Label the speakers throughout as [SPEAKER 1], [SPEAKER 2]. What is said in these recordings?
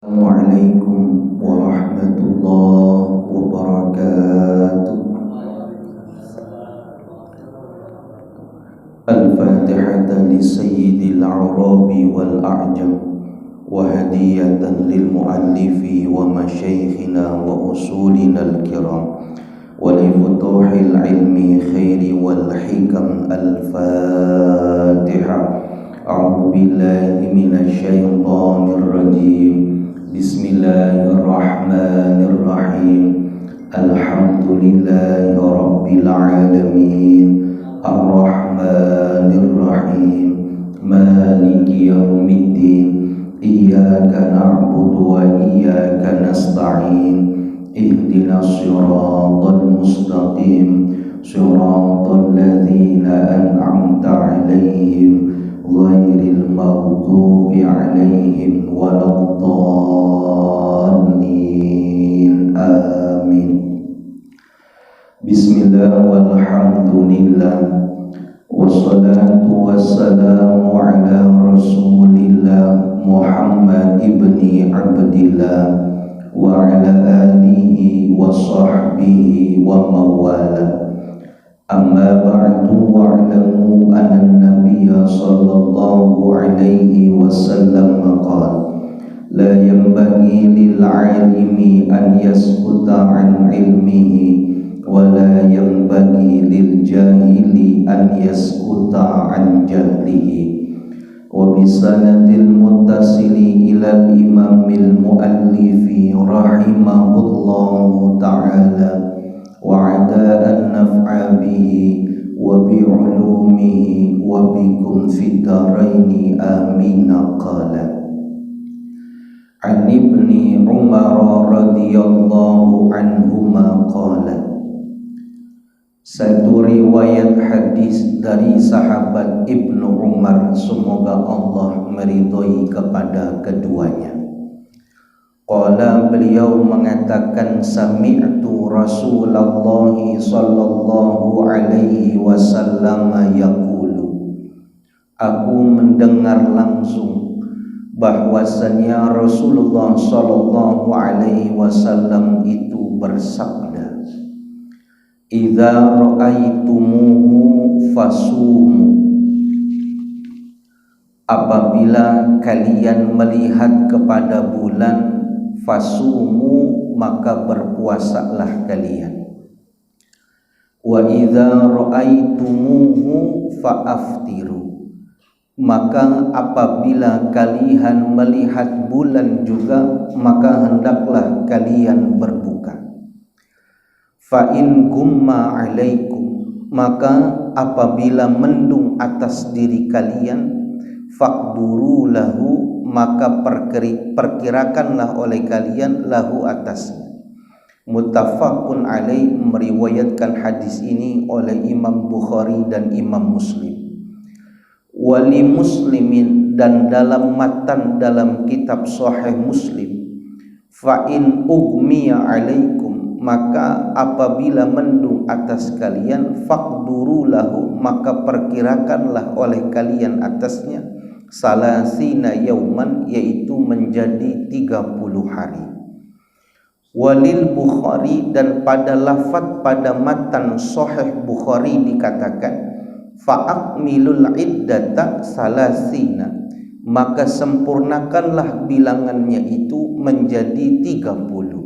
[SPEAKER 1] Assalamualaikum warahmatullahi wabarakatuh. Al-Fatihah li sayyidil Arabi wal A'jam wa hadiyatan lil muallifi wa masyayikhina wa usulina al-kiram wa li futuhil ilmi khairi wal hikam. Al-Fatihah. A'udzu billahi minasy syaithanir rajim. Bismillahirrahmanirrahim. Alhamdulillahi rabbil alamin. Ar-Rahmanirrahim. Maliki yaumiddin. Iyyaka na'budu wa iyyaka nasta'in. Ihdinas siratal mustaqim. Siratal ladzina an'amta 'alaihim ghairil maghdubi 'alaihim waladdallin. Amin. Bismillah walhamdulillah wassalatu wassalamu ala rasulillah Muhammad ibni Abdillah wa ala alihi wa sahbihi wa mawala. Amma ba'du wa'lamu anna nabiyya sallallahu alaihi wasallam qala la yanbaghi lil 'alimi an yaskuta 'an 'ilmihi wa la yanbaghi lil jahili an yaskuta 'an jahlihi. Wa bisanadil muttasili ilal imamil muallifi rahimahullahu ta'ala wa adaan naf'a bihi wa bi'ulumihi wa bikum fid daraini amin. Qala an ibni Umar radhiyallahu anhuma qala. Satu riwayat hadis dari sahabat Ibnu Umar, semoga Allah meridhoi kepada keduanya. Qala, beliau mengatakan, sami'tu Rasulullah sallallahu alaihi wasallam yaqulu, aku mendengar langsung bahwasanya Rasulullah sallallahu alaihi wasallam itu bersabda, idza ra'aitumuhu fasumu, apabila kalian melihat kepada bulan, fasumu, maka berpuasalah kalian. Wa idza ra'aitumuhu fa'aftiru, maka apabila kalian melihat bulan juga, maka hendaklah kalian berbuka. Fa in gumma alaikum, maka apabila mendung atas diri kalian, faqduru lahu, maka perkirakanlah oleh kalian lahu atasnya. Muttafaqun alaih, meriwayatkan hadis ini oleh Imam Bukhari dan Imam Muslim. Wali muslimin, dan dalam matan dalam kitab Sahih Muslim, fa in ugmiya alaikum, maka apabila mendung atas kalian, faqduru lahu, maka perkirakanlah oleh kalian atasnya, salasina yauman, yaitu menjadi 30 hari. Walil Bukhari, dan pada lafaz pada matan Sahih Bukhari dikatakan, fa'akmilul iddata salasina, maka sempurnakanlah bilangannya itu menjadi 30.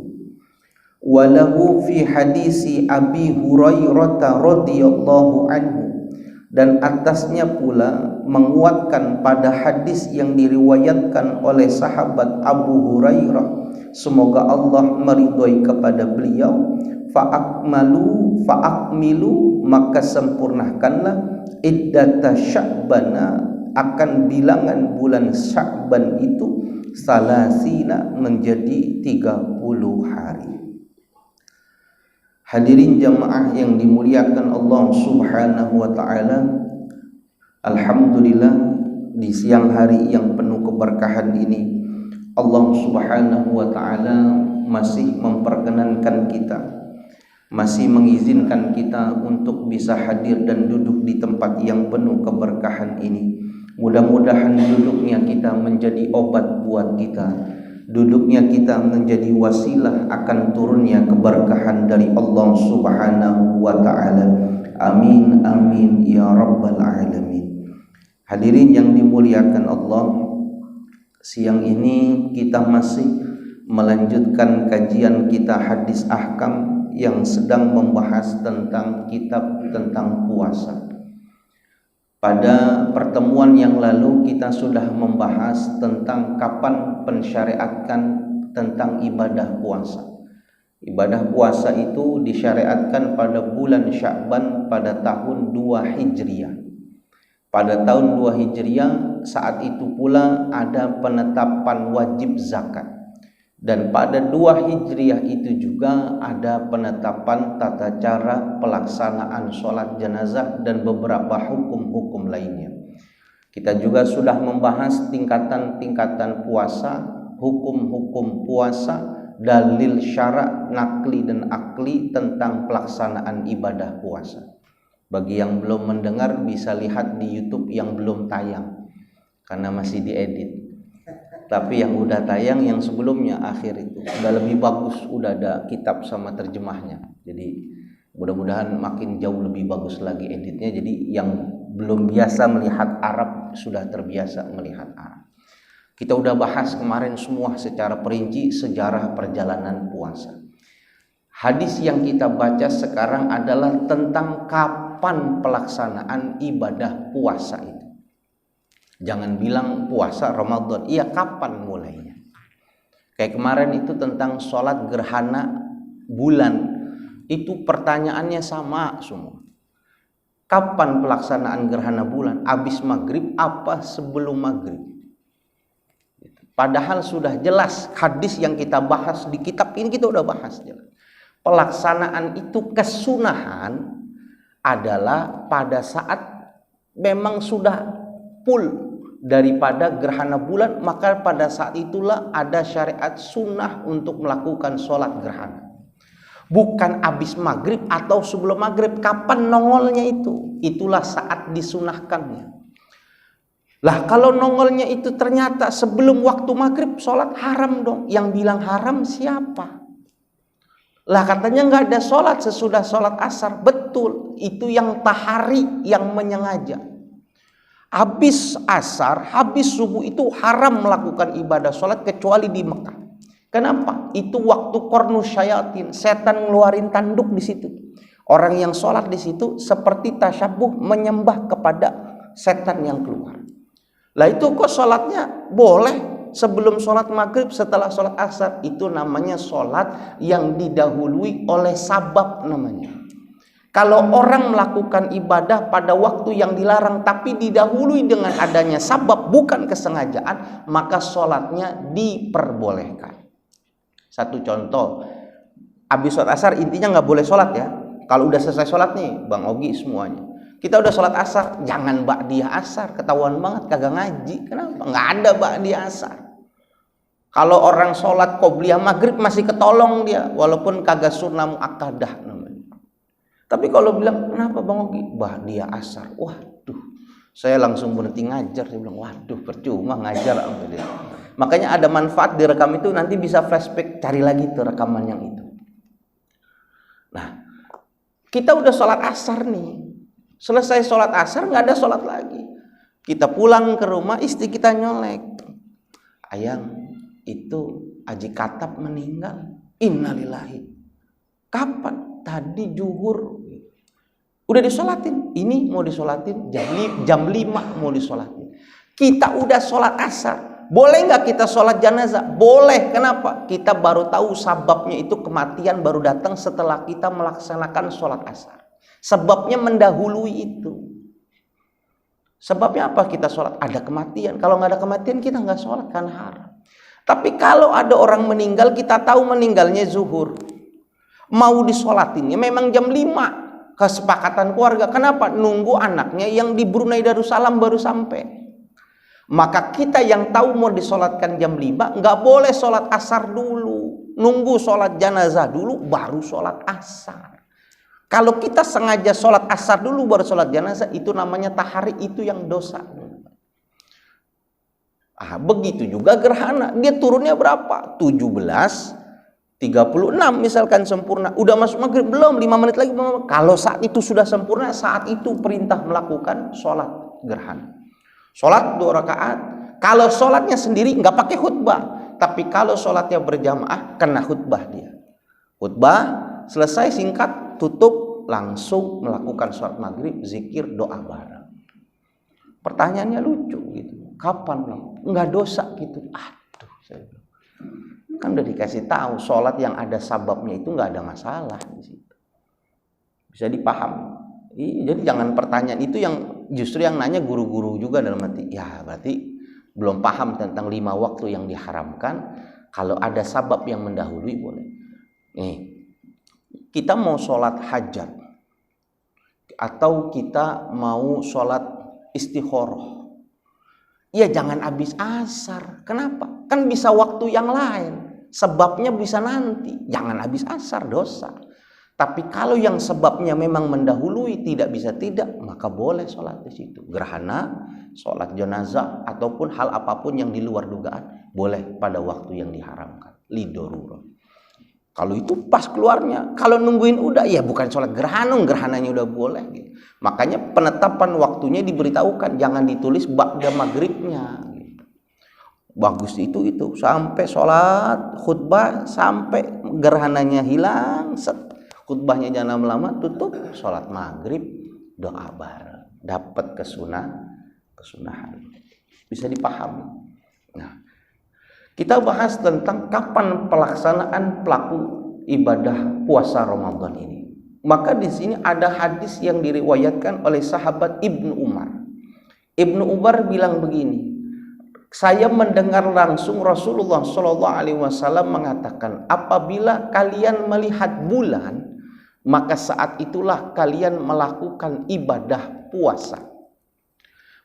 [SPEAKER 1] Walahu fi hadisi Abi Hurairah radhiyallahu anhu, dan atasnya pula menguatkan pada hadis yang diriwayatkan oleh sahabat Abu Hurairah, semoga Allah meridhoi kepada beliau, fa'akmilu, maka sempurnakanlah iddata Sya'bana, akan bilangan bulan Sya'ban itu, salasina, menjadi 30 hari. Hadirin jamaah yang dimuliakan Allah subhanahu wa ta'ala, alhamdulillah, di siang hari yang penuh keberkahan ini, Allah subhanahu wa ta'ala masih memperkenankan kita, masih mengizinkan kita untuk bisa hadir dan duduk di tempat yang penuh keberkahan ini. Mudah-mudahan duduknya kita menjadi obat buat kita, duduknya kita menjadi wasilah akan turunnya keberkahan dari Allah Subhanahu wa taala. Amin amin ya rabbal alamin. Hadirin yang dimuliakan Allah, siang ini kita masih melanjutkan kajian kita hadis ahkam yang sedang membahas tentang kitab tentang puasa. Pada pertemuan yang lalu kita sudah membahas tentang kapan pensyariatkan tentang ibadah puasa. Ibadah puasa itu disyariatkan pada bulan Sya'ban pada tahun 2 Hijriah. Pada tahun 2 Hijriah saat itu pula ada penetapan wajib zakat. Dan pada 2 Hijriah itu juga ada penetapan tata cara pelaksanaan sholat jenazah dan beberapa hukum-hukum lainnya. Kita juga sudah membahas tingkatan-tingkatan puasa, hukum-hukum puasa, dalil syarak, nakli dan akli tentang pelaksanaan ibadah puasa. Bagi yang belum mendengar bisa lihat di YouTube yang belum tayang karena masih diedit. Tapi yang udah tayang yang sebelumnya akhir itu udah lebih bagus, udah ada kitab sama terjemahnya. Jadi mudah-mudahan makin jauh lebih bagus lagi editnya. Jadi yang belum biasa melihat Arab sudah terbiasa melihat Arab. Kita udah bahas kemarin semua secara perinci sejarah perjalanan puasa. Hadis yang kita baca sekarang adalah tentang kapan pelaksanaan ibadah puasa itu. Jangan bilang puasa Ramadan, iya kapan mulainya. Kayak kemarin itu tentang sholat gerhana bulan, itu pertanyaannya sama semua. Kapan pelaksanaan gerhana bulan? Habis maghrib apa sebelum maghrib? Padahal sudah jelas hadis yang kita bahas di kitab ini kita udah bahas jelas. Pelaksanaan itu kesunahan adalah pada saat memang sudah full daripada gerhana bulan, maka pada saat itulah ada syariat sunnah untuk melakukan sholat gerhana. Bukan habis maghrib atau sebelum maghrib. Kapan nongolnya itu? Itulah saat disunahkannya. Lah kalau nongolnya itu ternyata sebelum waktu maghrib, sholat haram dong. Yang bilang haram siapa? Lah katanya nggak ada sholat sesudah sholat asar. Betul, itu yang tahari, yang menyengaja. Habis asar, habis subuh itu haram melakukan ibadah sholat kecuali di Mekah. Kenapa? Itu waktu kornus syayatin, setan ngeluarin tanduk di situ. Orang yang sholat di situ seperti tasyabuh menyembah kepada setan yang keluar. Lah itu kok sholatnya boleh sebelum sholat maghrib, setelah sholat asar? Itu namanya sholat yang didahului oleh sabab namanya. Kalau orang melakukan ibadah pada waktu yang dilarang tapi didahului dengan adanya sabab bukan kesengajaan, maka sholatnya diperbolehkan. Satu contoh, habis sholat asar intinya nggak boleh sholat ya. Kalau udah selesai sholat nih, Bang Ogi semuanya, kita udah sholat asar, jangan ba'diyah asar, ketahuan banget kagak ngaji. Kenapa? Nggak ada ba'diyah asar. Kalau orang sholat qobliyah maghrib masih ketolong dia, walaupun kagak sunnah muakkadah namanya. Tapi kalau bilang, kenapa Bang Ogi? Ba'diyah asar. Waduh, saya langsung berhenti ngajar. Saya bilang, waduh percuma ngajar. Makanya ada manfaat direkam itu, nanti bisa flashback, cari lagi tuh rekaman yang itu. Nah, kita udah sholat asar nih. Selesai sholat asar nggak ada sholat lagi. Kita pulang ke rumah, istri kita nyolek. Ayang, itu Haji Katab meninggal. Innalillahi. Kapan? Tadi zuhur. Udah disolatin. Ini mau disolatin jam 5 mau disolatin. Kita udah sholat asar. Boleh nggak kita sholat jenazah? Boleh. Kenapa? Kita baru tahu sababnya itu kematian baru datang setelah kita melaksanakan sholat asar. Sebabnya mendahului itu. Sebabnya apa kita sholat? Ada kematian. Kalau nggak ada kematian kita nggak sholat kan haram. Tapi kalau ada orang meninggal, kita tahu meninggalnya zuhur, mau disolatinnya memang jam 5. Kesepakatan keluarga. Kenapa? Nunggu anaknya yang di Brunei Darussalam baru sampai. Maka kita yang tahu mau disolatkan jam 5 nggak boleh sholat asar dulu, nunggu sholat jenazah dulu baru sholat asar. Kalau kita sengaja sholat asar dulu baru sholat jenazah, itu namanya tahari, itu yang dosa. Begitu juga gerhana, dia turunnya berapa? 17.36 misalkan sempurna. Udah masuk maghrib belum? 5 menit lagi belum? Kalau saat itu sudah sempurna, saat itu perintah melakukan sholat gerhana. Sholat 2 rakaat. Kalau sholatnya sendiri nggak pakai khutbah, tapi kalau sholatnya berjamaah kena khutbah dia. Khutbah selesai, singkat, tutup, langsung melakukan sholat maghrib, zikir, doa bareng. Pertanyaannya lucu gitu. Kapan nih? Nggak dosa gitu. Aduh, saya bilang. Kan udah dikasih tahu sholat yang ada sababnya itu nggak ada masalah di situ. Bisa dipahami. Jadi jangan pertanyaan itu yang justru yang nanya guru-guru juga dalam arti ya berarti belum paham tentang 5 waktu yang diharamkan. Kalau ada sabab yang mendahului boleh. Nih, kita mau sholat hajat atau kita mau sholat istikharah. Ya jangan habis asar. Kenapa? Kan bisa waktu yang lain. Sebabnya bisa nanti. Jangan habis asar, dosa. Tapi kalau yang sebabnya memang mendahului, tidak bisa tidak, maka boleh sholat di situ. Gerhana, sholat jenazah, ataupun hal apapun yang di luar dugaan, boleh pada waktu yang diharamkan. Lidorurah. Kalau itu pas keluarnya. Kalau nungguin udah, ya bukan sholat gerhana, gerhananya udah boleh. Gitu. Makanya penetapan waktunya diberitahukan, jangan ditulis ba'da maghribnya. Gitu. Bagus itu sampai sholat khutbah sampai gerhananya hilang, khutbahnya jangan lama-lama, tutup sholat maghrib, doa bareng, dapat kesunahan. Bisa dipahami. Nah, kita bahas tentang kapan pelaksanaan pelaku ibadah puasa Ramadan ini. Maka di sini ada hadis yang diriwayatkan oleh sahabat Ibnu Umar. Ibnu Umar bilang begini, saya mendengar langsung Rasulullah SAW mengatakan, apabila kalian melihat bulan, maka saat itulah kalian melakukan ibadah puasa.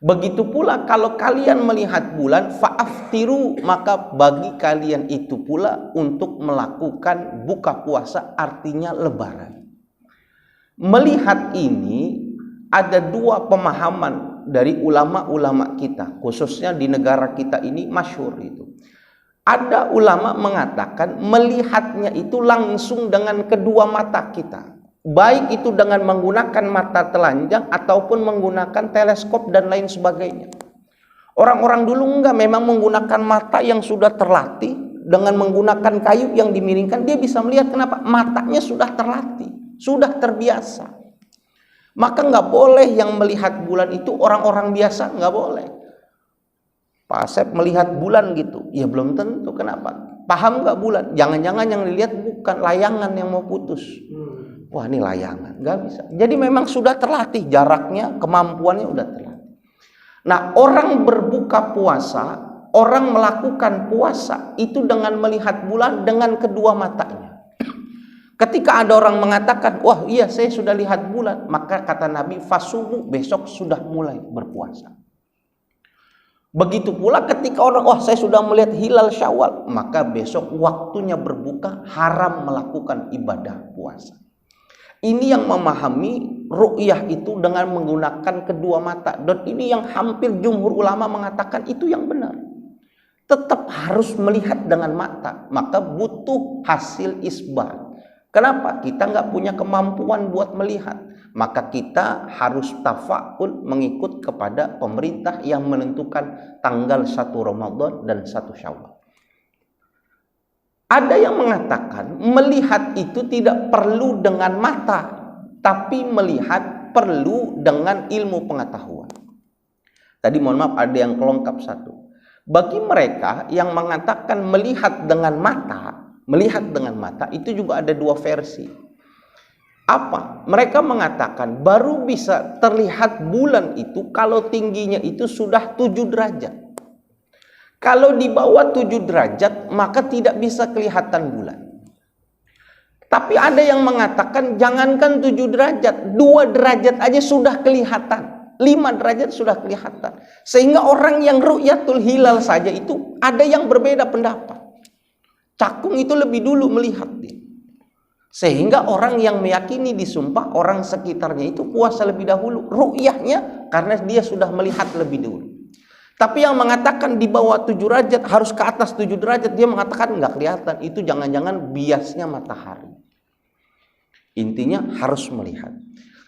[SPEAKER 1] Begitu pula kalau kalian melihat bulan, fa'aftiru, maka bagi kalian itu pula untuk melakukan buka puasa, artinya lebaran. Melihat ini ada 2 pemahaman dari ulama-ulama kita, khususnya di negara kita ini masyhur itu. Ada ulama mengatakan melihatnya itu langsung dengan kedua mata kita. Baik itu dengan menggunakan mata telanjang ataupun menggunakan teleskop dan lain sebagainya. Orang-orang dulu memang menggunakan mata yang sudah terlatih, dengan menggunakan kayu yang dimiringkan dia bisa melihat. Kenapa? Matanya sudah terlatih, sudah terbiasa. Maka nggak boleh yang melihat bulan itu orang-orang biasa, nggak boleh. Pak Asep melihat bulan gitu, ya belum tentu. Kenapa? Paham nggak bulan? Jangan-jangan yang dilihat bukan layangan yang mau putus. Wah, ini layangan, nggak bisa. Jadi memang sudah terlatih jaraknya, kemampuannya udah terlatih. Nah, orang berbuka puasa, orang melakukan puasa itu dengan melihat bulan dengan kedua matanya. Ketika ada orang mengatakan, wah iya saya sudah lihat bulan, maka kata Nabi, fasumu, besok sudah mulai berpuasa. Begitu pula ketika orang, wah saya sudah melihat hilal Syawal, maka besok waktunya berbuka, haram melakukan ibadah puasa. Ini yang memahami ru'yah itu dengan menggunakan kedua mata. Dan ini yang hampir jumhur ulama mengatakan itu yang benar. Tetap harus melihat dengan mata. Maka butuh hasil isbat. Kenapa? Kita nggak punya kemampuan buat melihat. Maka kita harus tafa'ul mengikut kepada pemerintah yang menentukan tanggal 1 Ramadan dan 1 Syawal. Ada yang mengatakan melihat itu tidak perlu dengan mata, tapi melihat perlu dengan ilmu pengetahuan. Tadi mohon maaf ada yang kelongkap satu. Bagi mereka yang mengatakan melihat dengan mata itu juga ada 2 versi. Apa? Mereka mengatakan baru bisa terlihat bulan itu kalau tingginya itu sudah 7 derajat. Kalau di bawah 7 derajat, maka tidak bisa kelihatan bulan. Tapi ada yang mengatakan, jangankan 7 derajat, 2 derajat aja sudah kelihatan. 5 derajat sudah kelihatan. Sehingga orang yang ru'yatul hilal saja itu, ada yang berbeda pendapat. Cakung itu lebih dulu melihat. Sehingga orang yang meyakini disumpah, orang sekitarnya itu puasa lebih dahulu. Ru'yahnya, karena dia sudah melihat lebih dulu. Tapi yang mengatakan di bawah 7 derajat harus ke atas 7 derajat, dia mengatakan nggak kelihatan. Itu jangan-jangan biasnya matahari. Intinya harus melihat.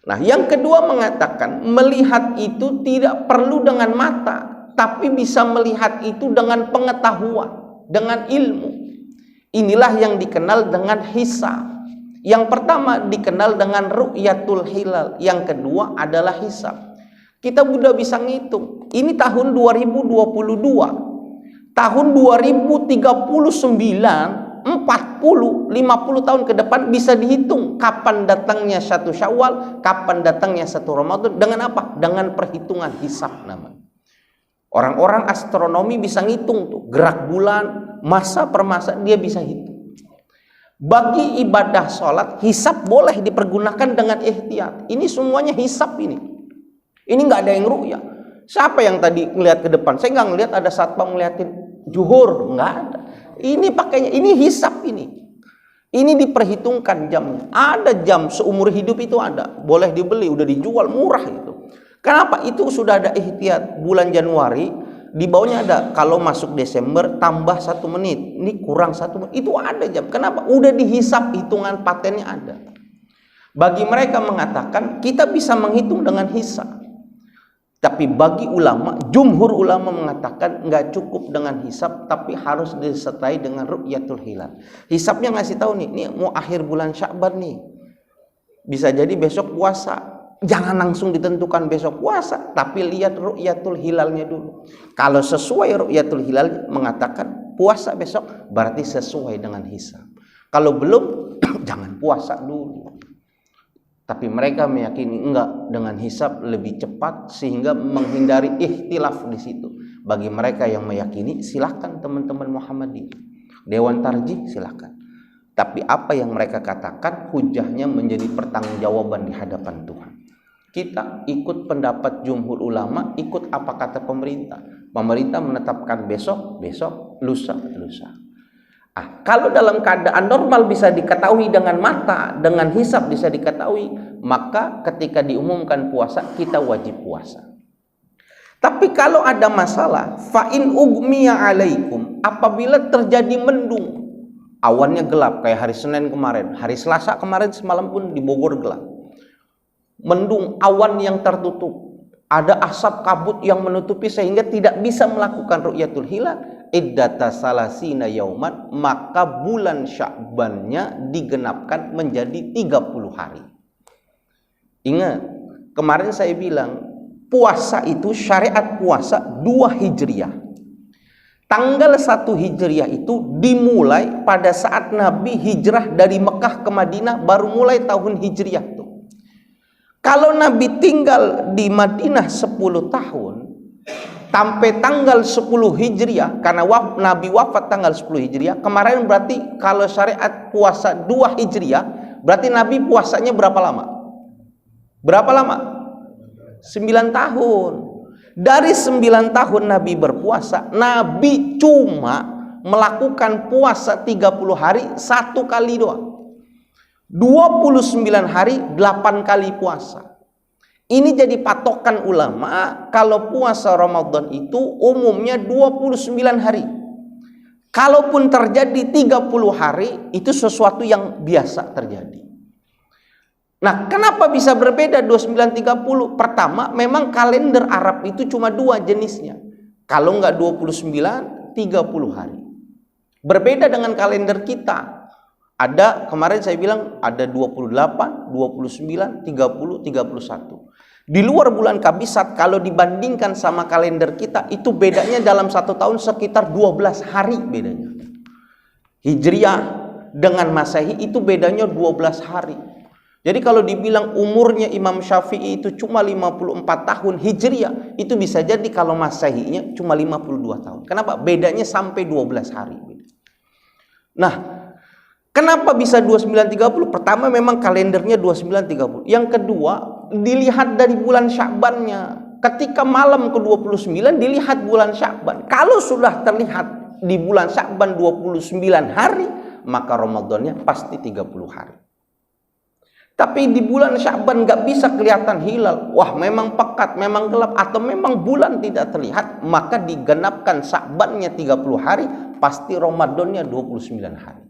[SPEAKER 1] Nah, yang kedua mengatakan melihat itu tidak perlu dengan mata, tapi bisa melihat itu dengan pengetahuan, dengan ilmu. Inilah yang dikenal dengan hisab. Yang pertama dikenal dengan ru'yatul hilal, yang kedua adalah hisab. Kita sudah bisa ngitung. Ini tahun 2022. Tahun 2039, 40, 50 tahun ke depan bisa dihitung kapan datangnya 1 Syawal, kapan datangnya 1 Ramadan. Dengan apa? Dengan perhitungan hisab namanya. Orang-orang astronomi bisa ngitung tuh gerak bulan, masa per masa dia bisa hitung. Bagi ibadah sholat, hisab boleh dipergunakan dengan ihtiyat. Ini semuanya hisab ini. Ini nggak ada yang ru'yah. Siapa yang tadi ngelihat ke depan? Saya nggak ngelihat ada satpam ngeliatin zuhur, nggak ada. Ini pakainya, ini hisab ini. Ini diperhitungkan jam. Ada jam seumur hidup itu ada. Boleh dibeli, udah dijual murah itu. Kenapa? Itu sudah ada ihtiyat. Bulan Januari di bawahnya ada, kalau masuk Desember tambah 1 menit, ini kurang 1 menit, itu ada jam. Kenapa? Udah dihisap, hitungan patennya ada. Bagi mereka mengatakan kita bisa menghitung dengan hisab, tapi bagi ulama, jumhur ulama mengatakan nggak cukup dengan hisab, tapi harus disertai dengan ru'yatul hilal. Hisabnya ngasih tahu nih, ini mau akhir bulan Sya'ban nih, bisa jadi besok puasa. Jangan langsung ditentukan besok puasa, tapi lihat ru'yatul hilalnya dulu. Kalau sesuai ru'yatul hilal mengatakan puasa besok, berarti sesuai dengan hisab. Kalau belum, jangan puasa dulu. Tapi mereka meyakini enggak, dengan hisab lebih cepat sehingga menghindari ikhtilaf di situ. Bagi mereka yang meyakini, silakan teman-teman Muhammadiyah, Dewan Tarjih silakan. Tapi apa yang mereka katakan hujahnya menjadi pertanggungjawaban di hadapan Tuhan. Kita ikut pendapat jumhur ulama, ikut apa kata pemerintah. Pemerintah menetapkan besok, lusa. Kalau dalam keadaan normal bisa diketahui dengan mata, dengan hisab bisa diketahui, maka ketika diumumkan puasa, kita wajib puasa. Tapi kalau ada masalah, fa'in ugmiya alaikum, apabila terjadi mendung, awannya gelap kayak hari Senin kemarin, hari Selasa kemarin semalam pun di Bogor gelap. Mendung, awan yang tertutup, ada asap kabut yang menutupi sehingga tidak bisa melakukan ru'yatul hilal, iddata salasina yauman, maka bulan Sya'bannya digenapkan menjadi 30 hari. Ingat, kemarin saya bilang puasa itu syariat puasa 2 Hijriah. Tanggal 1 Hijriah itu dimulai pada saat Nabi hijrah dari Mekah ke Madinah, baru mulai tahun Hijriah tuh. Kalau Nabi tinggal di Madinah 10 tahun, sampai tanggal 10 Hijriah, karena Nabi wafat tanggal 10 Hijriah, kemarin berarti kalau syariat puasa 2 Hijriah, berarti Nabi puasanya berapa lama? Berapa lama? 9 tahun. Dari 9 tahun Nabi berpuasa, Nabi cuma melakukan puasa 30 hari 1 kali doang. 29 hari 8 kali puasa. Ini jadi patokan ulama, kalau puasa Ramadan itu umumnya 29 hari. Kalaupun terjadi 30 hari, itu sesuatu yang biasa terjadi. Nah, kenapa bisa berbeda 29-30? Pertama, memang kalender Arab itu cuma 2 jenisnya. Kalau nggak 29, 30 hari. Berbeda dengan kalender kita. Ada, kemarin saya bilang ada 28, 29, 30, 31. Di luar bulan Kabisat, kalau dibandingkan sama kalender kita, itu bedanya dalam 1 tahun sekitar 12 hari bedanya. Hijriah dengan Masehi itu bedanya 12 hari. Jadi kalau dibilang umurnya Imam Syafi'i itu cuma 54 tahun Hijriah, itu bisa jadi kalau Masehinya cuma 52 tahun. Kenapa? Bedanya sampai 12 hari. Nah, kenapa bisa 29-30? Pertama memang kalendernya 29-30. Yang kedua, dilihat dari bulan Sya'bannya. Ketika malam ke-29 dilihat bulan Sya'ban. Kalau sudah terlihat di bulan Sya'ban 29 hari, maka Ramadannya pasti 30 hari. Tapi di bulan Sya'ban nggak bisa kelihatan hilal. Wah, memang pekat, memang gelap, atau memang bulan tidak terlihat, maka digenapkan Sya'bannya 30 hari, pasti Ramadannya 29 hari.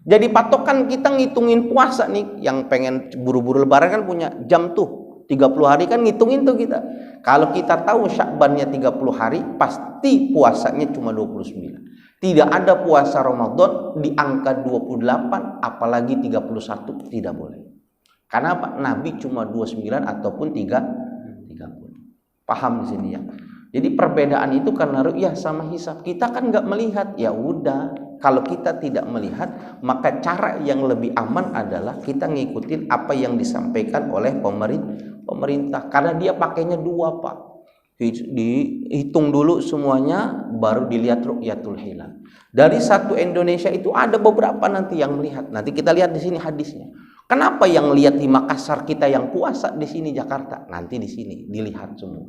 [SPEAKER 1] Jadi patokan kita ngitungin puasa nih, yang pengen buru-buru lebaran kan punya jam tuh, 30 hari kan ngitungin tuh kita. Kalau kita tahu Sya'bannya 30 hari, pasti puasanya cuma 29. Tidak ada puasa Ramadan di angka 28, apalagi 31, tidak boleh. Karena apa? Nabi cuma 29 ataupun 30. Paham di sini ya? Jadi perbedaan itu karena ru'yah sama hisab. Kita kan nggak melihat, ya udah. Kalau kita tidak melihat, maka cara yang lebih aman adalah kita ngikutin apa yang disampaikan oleh pemerintah. Karena dia pakainya dua, Pak. Dihitung dulu semuanya, baru dilihat ru'yatul hilal. Dari satu Indonesia itu ada beberapa nanti yang melihat. Nanti kita lihat di sini hadisnya. Kenapa yang lihat di Makassar kita yang puasa, di sini Jakarta? Nanti di sini dilihat semua.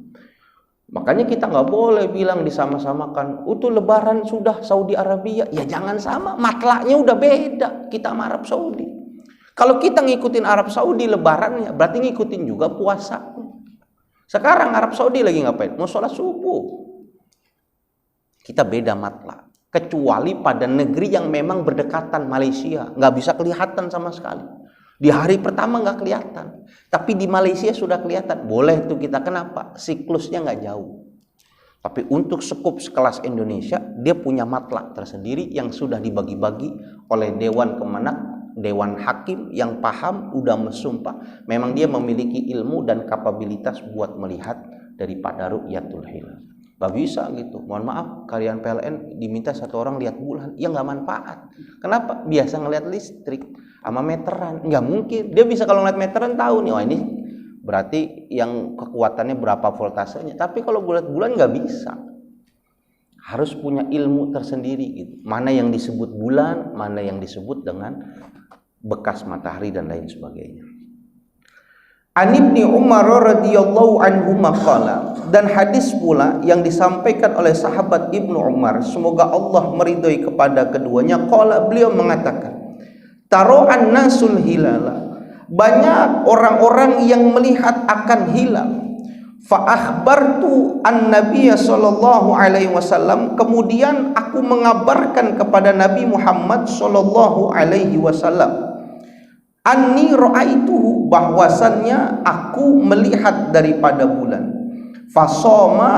[SPEAKER 1] Makanya kita nggak boleh bilang disama-samakan. Itu lebaran sudah Saudi Arabia. Ya jangan sama, matlaknya udah beda. Kita sama Arab Saudi. Kalau kita ngikutin Arab Saudi lebarannya, berarti ngikutin juga puasa. Sekarang Arab Saudi lagi ngapain? Mau sholat subuh. Kita beda matlak. Kecuali pada negeri yang memang berdekatan, Malaysia. Nggak bisa kelihatan sama sekali. Di hari pertama nggak kelihatan. Tapi di Malaysia sudah kelihatan. Boleh tuh kita. Kenapa? Siklusnya nggak jauh. Tapi untuk skup sekelas Indonesia, dia punya matlak tersendiri yang sudah dibagi-bagi oleh Dewan Kemenak, Dewan Hakim yang paham, udah mensumpah. Memang dia memiliki ilmu dan kapabilitas buat melihat daripada ru'yatul hilal. Gak bisa gitu. Mohon maaf, kalian PLN diminta satu orang lihat bulan, ya nggak manfaat. Kenapa? Biasa ngelihat listrik sama meteran, nggak mungkin. Dia bisa kalau ngeliat meteran tahu nih, wah ini berarti yang kekuatannya berapa voltasenya. Tapi kalau bulan nggak bisa. Harus punya ilmu tersendiri gitu. Mana yang disebut bulan, mana yang disebut dengan bekas matahari dan lain sebagainya. An Ibni Umar radhiyallahu anhu maqala, dan hadis pula yang disampaikan oleh sahabat Ibnu Umar, semoga Allah meridhoi kepada keduanya, qala, beliau mengatakan, taro'an nasul hilala, banyak orang-orang yang melihat akan hilal. Fa akhbartu an Nabiy sallallahu alaihi wasallam, kemudian aku mengabarkan kepada Nabi Muhammad sallallahu alaihi wasallam, anni ra'aituhu, bahwasannya aku melihat daripada bulan. Fasoma,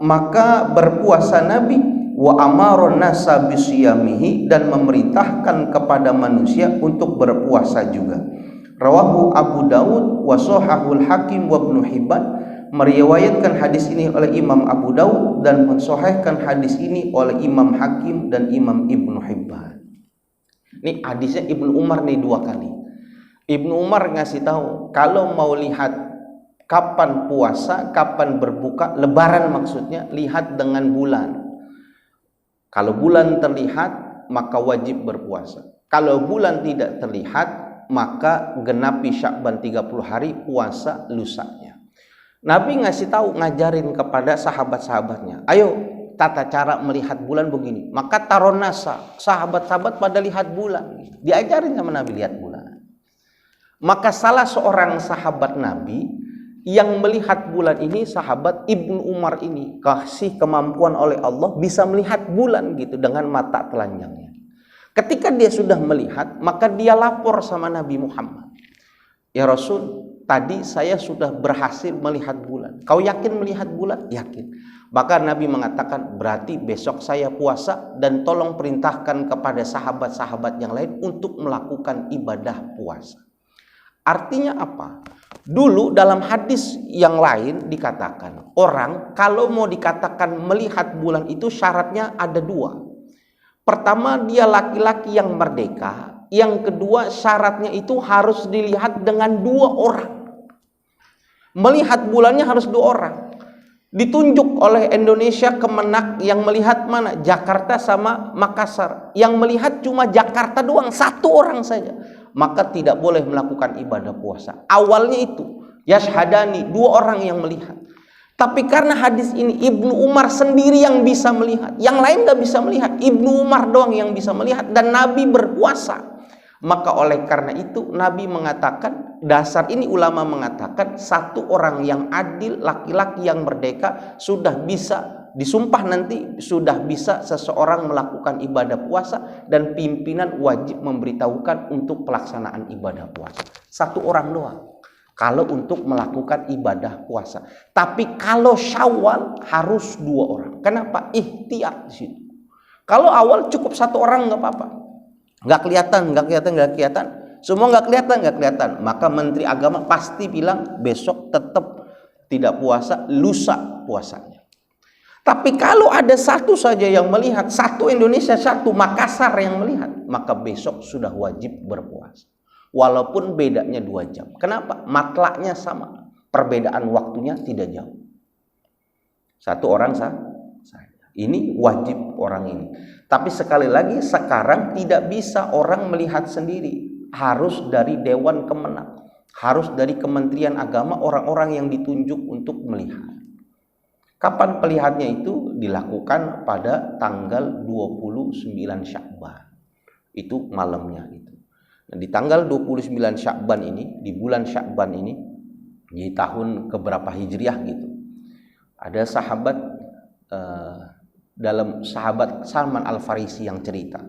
[SPEAKER 1] maka berpuasa Nabi, wa amaron nasa bisiyamihi, dan memerintahkan kepada manusia untuk berpuasa juga. Rawahu Abu Daud wa sahahul Hakim wa Ibnu Hibban, meriwayatkan hadis ini oleh Imam Abu Daud dan mensahihkan hadis ini oleh Imam Hakim dan Imam Ibnu Hibban. Ini hadisnya Ibnu Umar nih 2 kali. Ibnu Umar ngasih tahu kalau mau lihat kapan puasa, kapan berbuka, lebaran maksudnya, lihat dengan bulan. Kalau bulan terlihat, maka wajib berpuasa. Kalau bulan tidak terlihat, maka genapi Sya'ban 30 hari, puasa lusanya. Nabi ngasih tahu, ngajarin kepada sahabat-sahabatnya, ayo tata cara melihat bulan begini. Maka taronasa, sahabat-sahabat pada lihat bulan. Diajarin sama Nabi lihat bulan. Maka salah seorang sahabat Nabi yang melihat bulan ini, sahabat Ibnu Umar ini, kasih kemampuan oleh Allah bisa melihat bulan gitu dengan mata telanjangnya. Ketika dia sudah melihat, maka dia lapor sama Nabi Muhammad, ya Rasul, tadi saya sudah berhasil melihat bulan. Kau yakin melihat bulan? Yakin. Maka Nabi mengatakan, berarti besok saya puasa, dan tolong perintahkan kepada sahabat-sahabat yang lain untuk melakukan ibadah puasa. Artinya apa? Dulu dalam hadis yang lain dikatakan, orang kalau mau dikatakan melihat bulan itu syaratnya ada 2. Pertama, dia laki-laki yang merdeka. Yang kedua, syaratnya itu harus dilihat dengan 2 orang. Melihat bulannya harus 2 orang. Ditunjuk oleh Indonesia Kemenak yang melihat mana? Jakarta sama Makassar. Yang melihat cuma Jakarta doang, 1 orang saja. Maka tidak boleh melakukan ibadah puasa. Awalnya itu, yashhadani, 2 orang yang melihat. Tapi karena hadis ini Ibnu Umar sendiri yang bisa melihat, yang lain gak bisa melihat, Ibnu Umar doang yang bisa melihat, dan Nabi berpuasa, Maka oleh karena itu Nabi mengatakan, dasar ini ulama mengatakan, satu orang yang adil, laki-laki yang merdeka sudah bisa disumpah nanti, sudah bisa seseorang melakukan ibadah puasa, dan pimpinan wajib memberitahukan untuk pelaksanaan ibadah puasa. Satu orang doang kalau untuk melakukan ibadah puasa. Tapi kalau Syawal harus 2 orang. Kenapa? Ihtiyat di situ. Kalau awal cukup 1 orang nggak apa-apa. Nggak kelihatan. Semua nggak kelihatan. Maka Menteri Agama pasti bilang besok tetap tidak puasa, lusa puasanya. Tapi kalau ada satu saja yang melihat, satu Indonesia, satu Makassar yang melihat, maka besok sudah wajib berpuasa. Walaupun bedanya 2 jam. Kenapa? Matlaknya sama. Perbedaan waktunya tidak jauh. Satu orang saja. Ini wajib orang ini. Tapi sekali lagi sekarang tidak bisa orang melihat sendiri. Harus dari Dewan Kemenak. Harus dari Kementerian Agama, orang-orang yang ditunjuk untuk melihat. Kapan pelihatnya itu? Dilakukan pada tanggal 29 Sya'ban. Itu malamnya itu. Nah, di tanggal 29 Sya'ban ini, di bulan Sya'ban ini, di tahun keberapa Hijriah gitu, ada sahabat dalam sahabat Salman Al-Farisi yang cerita.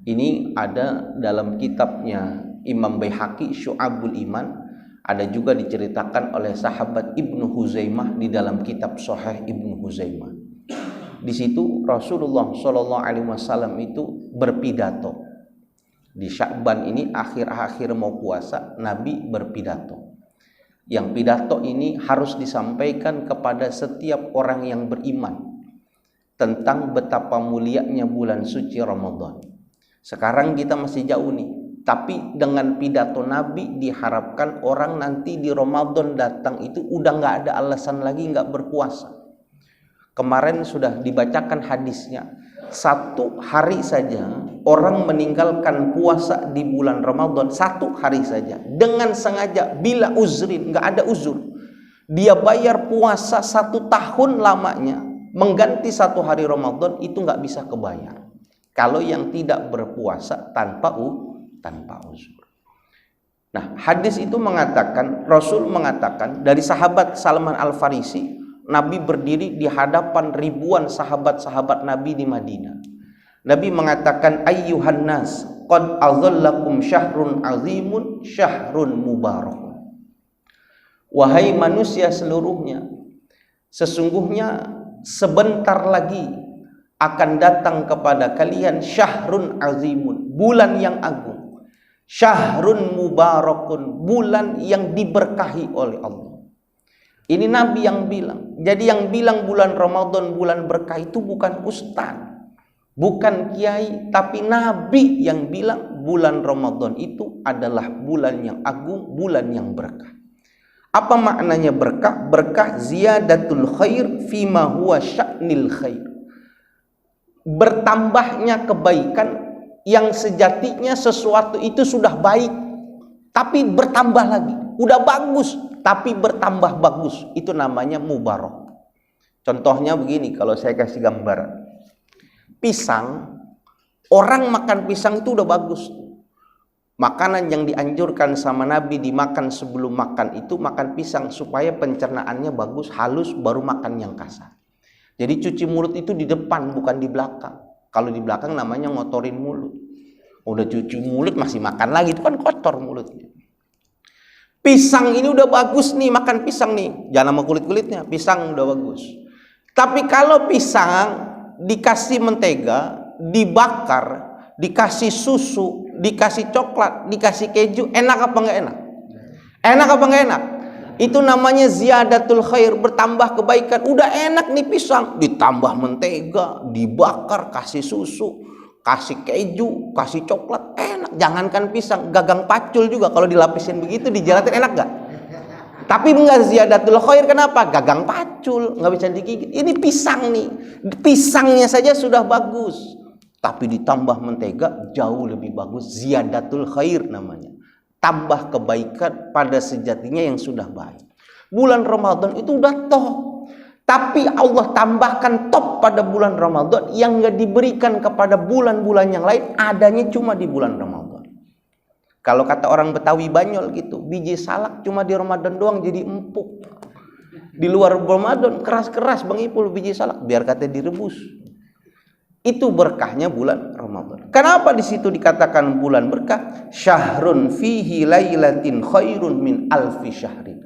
[SPEAKER 1] Ini ada dalam kitabnya Imam Baihaqi, Syu'abul Iman. Ada juga diceritakan oleh sahabat Ibnu Huzaimah di dalam kitab Sahih Ibnu Huzaimah. Di situ Rasulullah SAW itu berpidato. Di Sya'ban ini akhir-akhir mau puasa, Nabi berpidato. Yang pidato ini harus disampaikan kepada setiap orang yang beriman tentang betapa mulianya bulan suci Ramadan. Sekarang kita masih jauh nih, tapi dengan pidato Nabi diharapkan orang nanti di Ramadan datang itu udah nggak ada alasan lagi nggak berpuasa. Kemarin sudah dibacakan hadisnya, 1 hari saja orang meninggalkan puasa di bulan Ramadan, 1 hari saja dengan sengaja, bila uzrin, nggak ada uzur, dia bayar puasa 1 tahun lamanya, mengganti 1 hari Ramadan, itu nggak bisa kebayar kalau yang tidak berpuasa tanpa uzur. Nah, hadis itu mengatakan, Rasul mengatakan dari sahabat Salman Al-Farisi, Nabi berdiri di hadapan ribuan sahabat-sahabat Nabi di Madinah. Nabi mengatakan, ayyuhan nas, qad azallakum syahrun azimun, syahrun mubarak. Wahai manusia seluruhnya, sesungguhnya sebentar lagi akan datang kepada kalian syahrun azimun, bulan yang agung, syahrun mubarakun, bulan yang diberkahi oleh Allah. Ini Nabi yang bilang. Jadi yang bilang bulan Ramadan bulan berkah itu bukan ustaz, bukan kiai, tapi Nabi yang bilang bulan Ramadan itu adalah bulan yang agung, bulan yang berkah. Apa maknanya berkah? Berkah ziyadatul khair fima huwa sya'nil khair. Bertambahnya kebaikan yang sejatinya sesuatu itu sudah baik, tapi bertambah lagi. Udah bagus, tapi bertambah bagus. Itu namanya mubarak. Contohnya begini, kalau saya kasih gambar. Pisang, orang makan pisang itu udah bagus. Makanan yang dianjurkan sama Nabi dimakan sebelum makan itu makan pisang supaya pencernaannya bagus, halus, baru makan yang kasar. Jadi cuci mulut itu di depan, bukan di belakang. Kalau di belakang namanya ngotorin mulut. Udah cuci mulut masih makan lagi, itu kan kotor mulutnya. Pisang ini udah bagus nih, makan pisang nih, jangan sama kulit-kulitnya, pisang udah bagus. Tapi kalau pisang dikasih mentega, dibakar, dikasih susu, dikasih coklat, dikasih keju, enak apa enggak enak? Enak apa enggak enak? Itu namanya ziyadatul khair, bertambah kebaikan. Udah enak nih pisang, ditambah mentega, dibakar, kasih susu, kasih keju, kasih coklat, enak. Jangankan pisang, gagang pacul juga kalau dilapisin begitu, dijalatin, enak gak? Tapi enggak ziyadatul khair, kenapa? Gagang pacul, nggak bisa digigit. Ini pisang nih, pisangnya saja sudah bagus, tapi ditambah mentega jauh lebih bagus. Ziyadatul khair namanya, tambah kebaikan pada sejatinya yang sudah baik. Bulan Ramadan itu udah top, tapi Allah tambahkan top pada bulan Ramadan yang nggak diberikan kepada bulan-bulan yang lain, adanya cuma di bulan Ramadan. Kalau kata orang Betawi Banyol gitu, biji salak cuma di Ramadan doang jadi empuk. Di luar Ramadan keras-keras Bang Ipul biji salak, biar katanya direbus. Itu berkahnya bulan Ramadan. Kenapa di situ dikatakan bulan berkah? Syahrun fihi lailatin khairun min alfi syahrin.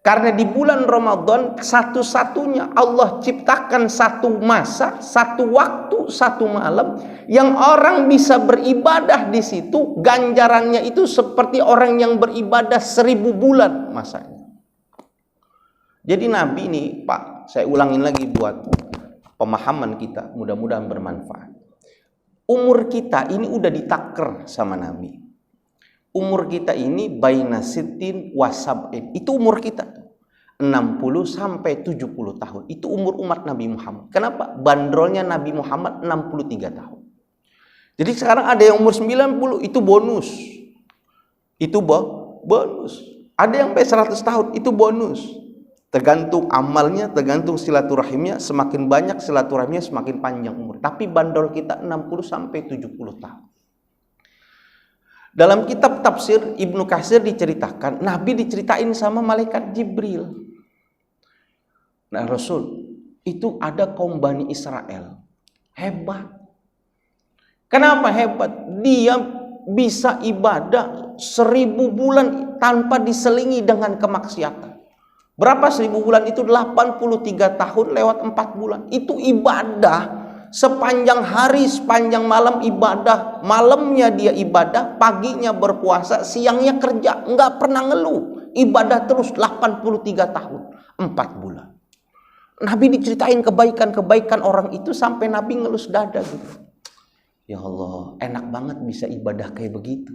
[SPEAKER 1] Karena di bulan Ramadan satu-satunya Allah ciptakan satu masa, satu waktu, satu malam yang orang bisa beribadah di situ, ganjarannya itu seperti orang yang beribadah 1000 bulan masanya. Jadi Nabi ini, Pak, saya ulangin lagi buat pemahaman kita, mudah-mudahan bermanfaat. Umur kita ini udah ditaker sama Nabi. Umur kita ini baina sitin wasab'in. Itu umur kita. 60 sampai 70 tahun. Itu umur umat Nabi Muhammad. Kenapa? Bandrolnya Nabi Muhammad 63 tahun. Jadi sekarang ada yang umur 90, itu bonus. Itu bonus. Ada yang sampai 100 tahun, itu bonus. Tergantung amalnya, tergantung silaturahimnya. Semakin banyak silaturahimnya, semakin panjang umur. Tapi bandrol kita 60 sampai 70 tahun. Dalam kitab tafsir Ibnu Katsir diceritakan, Nabi diceritain sama malaikat Jibril. Nah Rasul, itu ada kaum Bani Israel. Hebat. Kenapa hebat? Dia bisa ibadah 1000 bulan tanpa diselingi dengan kemaksiatan. Berapa 1000 bulan? Itu 83 tahun lewat 4 bulan. Itu ibadah. Sepanjang hari, sepanjang malam ibadah. Malamnya dia ibadah, paginya berpuasa, siangnya kerja. Enggak pernah ngeluh. Ibadah terus 83 tahun, 4 bulan. Nabi diceritain kebaikan-kebaikan orang itu sampai Nabi ngelus dada gitu. Ya Allah, enak banget bisa ibadah kayak begitu.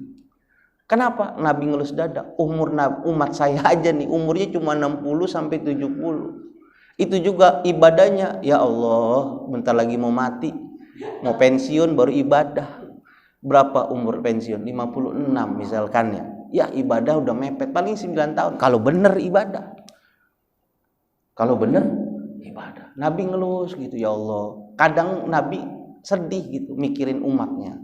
[SPEAKER 1] Kenapa Nabi ngelus dada? Umat saya aja nih, umurnya cuma 60 sampai 70. Itu juga ibadahnya, ya Allah, bentar lagi mau mati, mau pensiun baru ibadah. Berapa umur pensiun? 56 misalkan ya. Ya ibadah udah mepet, paling 9 tahun. Kalau bener ibadah. Kalau bener ibadah. Nabi ngelus gitu, ya Allah. Kadang Nabi sedih gitu, mikirin umatnya.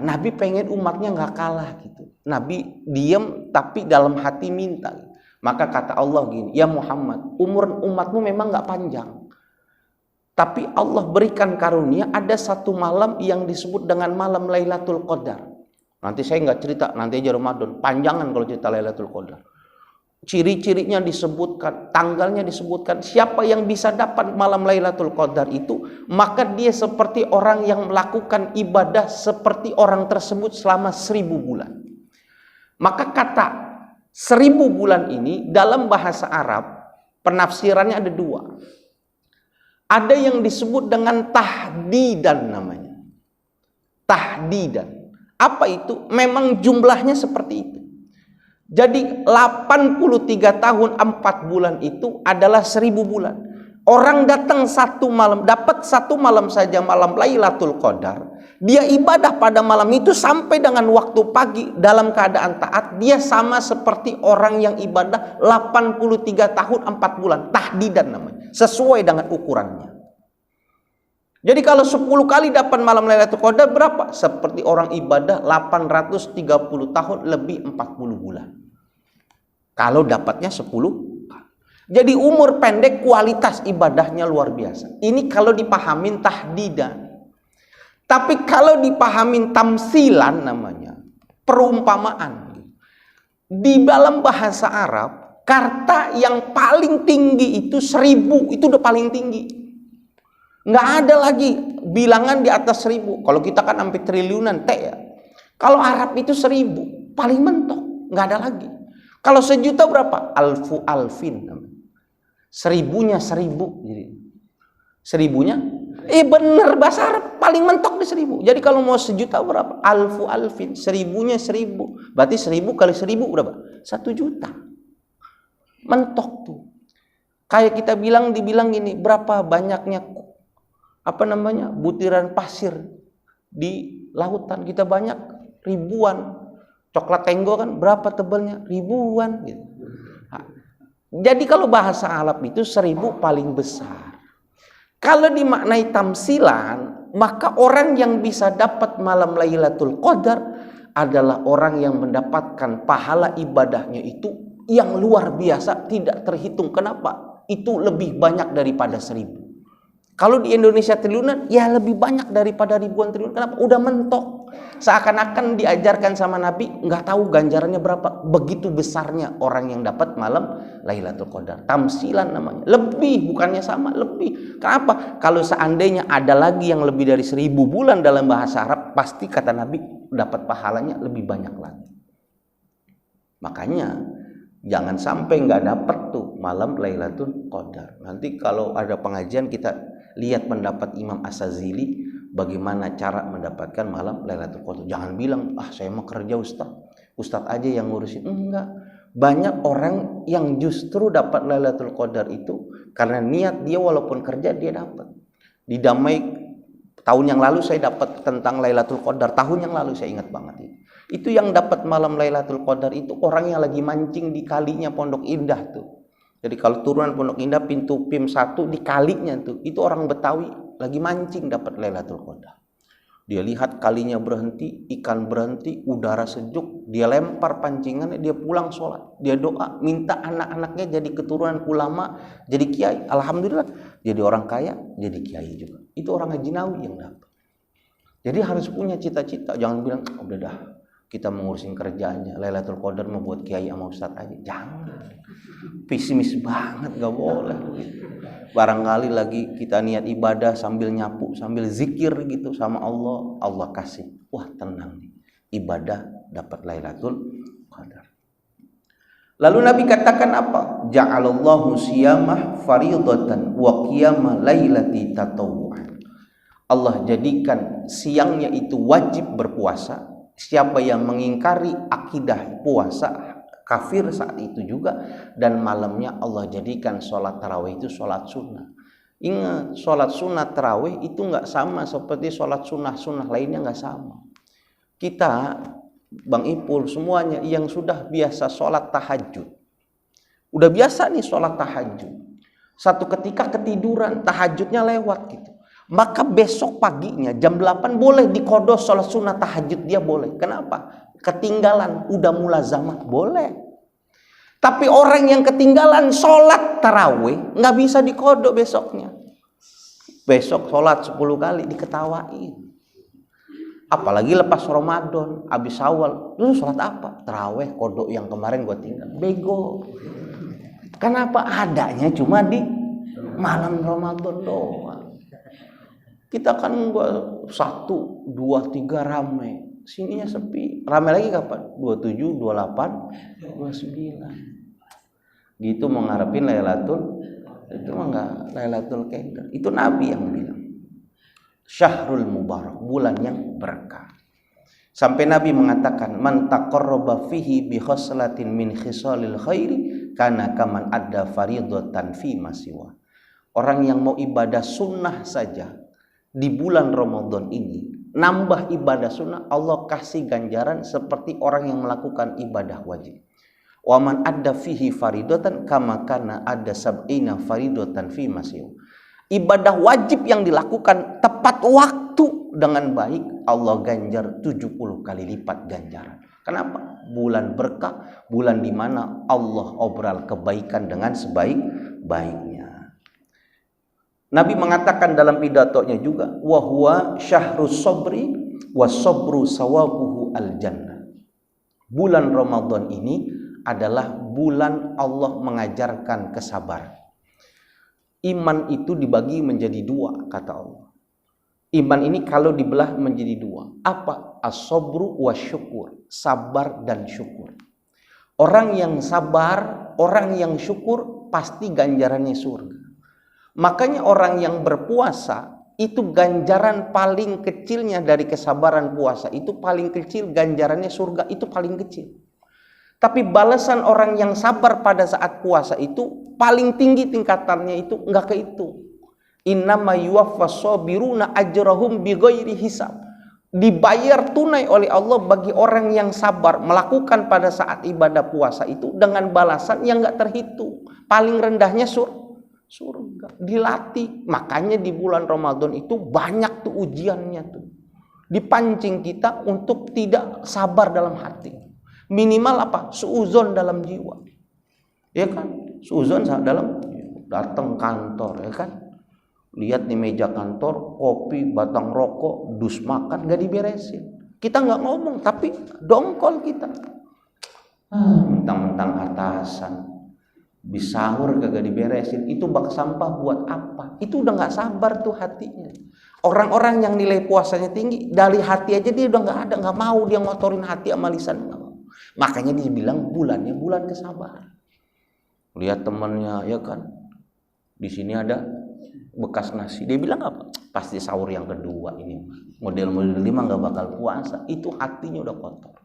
[SPEAKER 1] Nabi pengen umatnya gak kalah gitu. Nabi diem tapi dalam hati minta gitu. Maka kata Allah gini, ya Muhammad, umur umatmu memang gak panjang. Tapi Allah berikan karunia, ada satu malam yang disebut dengan malam Lailatul Qadar. Nanti saya gak cerita, nanti aja Ramadan. Panjangan kalau cerita Lailatul Qadar. Ciri-cirinya disebutkan, tanggalnya disebutkan. Siapa yang bisa dapat malam Lailatul Qadar itu, maka dia seperti orang yang melakukan ibadah seperti orang tersebut selama 1000 bulan. Maka kata 1000 bulan ini dalam bahasa Arab penafsirannya ada 2. Ada yang disebut dengan tahdidan namanya. Tahdidan. Apa itu? Memang jumlahnya seperti itu. Jadi 83 tahun 4 bulan itu adalah 1000 bulan. Orang datang satu malam, dapat satu malam saja malam Lailatul Qadar. Dia ibadah pada malam itu sampai dengan waktu pagi dalam keadaan taat. Dia sama seperti orang yang ibadah 83 tahun 4 bulan. Tahdidan namanya. Sesuai dengan ukurannya. Jadi kalau 10 kali dapat malam Lailatul Qadar berapa? Seperti orang ibadah 830 tahun lebih 40 bulan. Kalau dapatnya 10. Jadi umur pendek kualitas ibadahnya luar biasa. Ini kalau dipahamin tahdidan. Tapi kalau dipahamin tamsilan namanya, perumpamaan. Di dalam bahasa Arab, kata yang paling tinggi itu 1000, itu udah paling tinggi. Nggak ada lagi bilangan di atas 1000. Kalau kita kan sampai triliunan ya. Kalau Arab itu 1000, paling mentok, nggak ada lagi. Kalau 1.000.000 berapa? Alfu alfin. 1000-nya 1000. Jadi 1000-nya, bener bahasa Arab paling mentok di 1000. Jadi kalau mau 1.000.000 berapa? Alfu alfin. 1000-nya 1000. Berarti 1000 kali 1000 berapa? 1.000.000. Mentok tuh. Kayak kita dibilang gini, berapa banyaknya butiran pasir di lautan. Kita banyak ribuan. Coklat tenggo kan berapa tebalnya? Ribuan gitu. Jadi kalau bahasa Arab itu 1000 paling besar. Kalau dimaknai tamsilan, maka orang yang bisa dapat malam Lailatul Qadar adalah orang yang mendapatkan pahala ibadahnya itu yang luar biasa, tidak terhitung. Kenapa? Itu lebih banyak daripada 1000. Kalau di Indonesia triliunan, ya lebih banyak daripada ribuan triliun. Kenapa? Udah mentok. Seakan-akan diajarkan sama Nabi, nggak tahu ganjarannya berapa. Begitu besarnya orang yang dapat malam Lailatul Qadar. Tamsilan namanya. Lebih, bukannya sama, lebih. Kenapa? Kalau seandainya ada lagi yang lebih dari 1000 bulan dalam bahasa Arab, pasti kata Nabi dapat pahalanya lebih banyak lagi. Makanya jangan sampai nggak dapat tuh malam Lailatul Qadar. Nanti kalau ada pengajian kita lihat pendapat Imam As-Sazili bagaimana cara mendapatkan malam Lailatul Qadar. Jangan bilang, saya mau kerja Ustaz aja yang ngurusin. Enggak. Banyak orang yang justru dapat Lailatul Qadar itu karena niat dia, walaupun kerja dia dapat. Di Damai tahun yang lalu saya dapat tentang Lailatul Qadar. Tahun yang lalu saya ingat banget itu. Itu yang dapat malam Lailatul Qadar itu orang yang lagi mancing di kalinya Pondok Indah tuh. Jadi kalau turunan Pondok Indah pintu PIM 1 di kalinya tuh, itu orang Betawi lagi mancing dapat Lailatul Qadar. Dia lihat kalinya berhenti, ikan berhenti, udara sejuk, dia lempar pancingannya, dia pulang sholat, dia doa, minta anak-anaknya jadi keturunan ulama, jadi kiai. Alhamdulillah, jadi orang kaya, jadi kiai juga. Itu orang Hajinawi yang dapat. Jadi harus punya cita-cita, jangan bilang, udah dah, kita mengurusin kerjaannya, Lailatul Qadar mau buat kiai sama ustaz aja. Jangan. Pesimis banget, gak boleh. Barangkali lagi kita niat ibadah sambil nyapu, sambil zikir gitu sama Allah, Allah kasih. Wah, tenang nih. Ibadah dapat Lailatul Qadar. Lalu Nabi katakan apa? Ja'alallahu siyamah faridatan wa qiyamah lailati tatawwu'an. Allah jadikan siangnya itu wajib berpuasa. Siapa yang mengingkari akidah puasa kafir saat itu juga. Dan malamnya Allah jadikan sholat tarawih itu sholat sunnah. Ingat, sholat sunnah tarawih itu nggak sama seperti sholat sunnah lainnya, nggak sama. Kita, Bang Ipul, semuanya yang sudah biasa sholat tahajud, udah biasa nih sholat tahajud, satu ketika ketiduran, tahajudnya lewat gitu, maka besok paginya jam 8 boleh dikodos sholat sunnah tahajud, dia boleh. Kenapa? Ketinggalan, udah mulazamah, boleh. Tapi orang yang ketinggalan sholat tarawih nggak bisa dikodok besoknya. Besok sholat 10 kali diketawain. Apalagi lepas Ramadan, habis Syawal, lu sholat apa? Tarawih, kodok yang kemarin gua tinggal. Bego. Kenapa? Adanya cuma di malam Ramadan doang. Kita kan gua 1, 2, 3 rame. Sininya sepi. Rame lagi kapan? 27, 28, 29. Gitu mau ngarepin Lailatul, itu mah enggak Lailatul Qadar. Itu Nabi yang bilang. Syahrul Mubarak, bulan yang berkah. Sampai Nabi mengatakan, man taqarraba fihi bi khaslatin min khisalil khairi kana kaman adda faridatan fi masiwa. Orang yang mau ibadah sunnah saja di bulan Ramadan ini, nambah ibadah sunnah, Allah kasih ganjaran seperti orang yang melakukan ibadah wajib. Wa man adda fihi faridatan kama kana adda sab'ina faridatan fi masiwa. Ibadah wajib yang dilakukan tepat waktu dengan baik, Allah ganjar 70 kali lipat ganjaran. Kenapa? Bulan berkah, bulan di mana Allah obral kebaikan dengan sebaik-baiknya. Nabi mengatakan dalam pidatonya juga, wa huwa syahrus sabri wa sabru sawabuhu al jannah. Bulan Ramadan ini adalah bulan Allah mengajarkan kesabaran. Iman itu dibagi menjadi 2, kata Allah. Iman ini kalau dibelah menjadi 2. Apa? As-sabru wa syukur. Sabar dan syukur. Orang yang sabar, orang yang syukur, pasti ganjarannya surga. Makanya orang yang berpuasa, itu ganjaran paling kecilnya dari kesabaran puasa. Itu paling kecil, ganjarannya surga itu paling kecil. Tapi balasan orang yang sabar pada saat puasa itu paling tinggi tingkatannya, itu enggak kehitung. Innama yuwaffas sabiruna ajrahum bighairi hisab. Dibayar tunai oleh Allah bagi orang yang sabar melakukan pada saat ibadah puasa itu dengan balasan yang enggak terhitung. Paling rendahnya surga. Dilatih. Makanya di bulan Ramadan itu banyak tuh ujiannya tuh. Dipancing kita untuk tidak sabar dalam hati. Minimal apa? Suuzon dalam jiwa. Ya kan? Suuzon dalam datang kantor, ya kan? Lihat di meja kantor, kopi, batang rokok, dus makan gak diberesin. Kita nggak ngomong, tapi dongkol kita. Mentang-mentang atasan, bisahur kagak diberesin, itu bak sampah buat apa? Itu udah nggak sabar tuh hatinya. Orang-orang yang nilai puasanya tinggi, dari hati aja dia udah nggak mau dia ngotorin hati sama lisan. Makanya dia bilang bulannya bulan kesabaran. Lihat temannya, ya kan, di sini ada bekas nasi, dia bilang apa? Pasti sahur yang kedua ini, model-model 5 nggak bakal puasa. Itu hatinya udah kotor.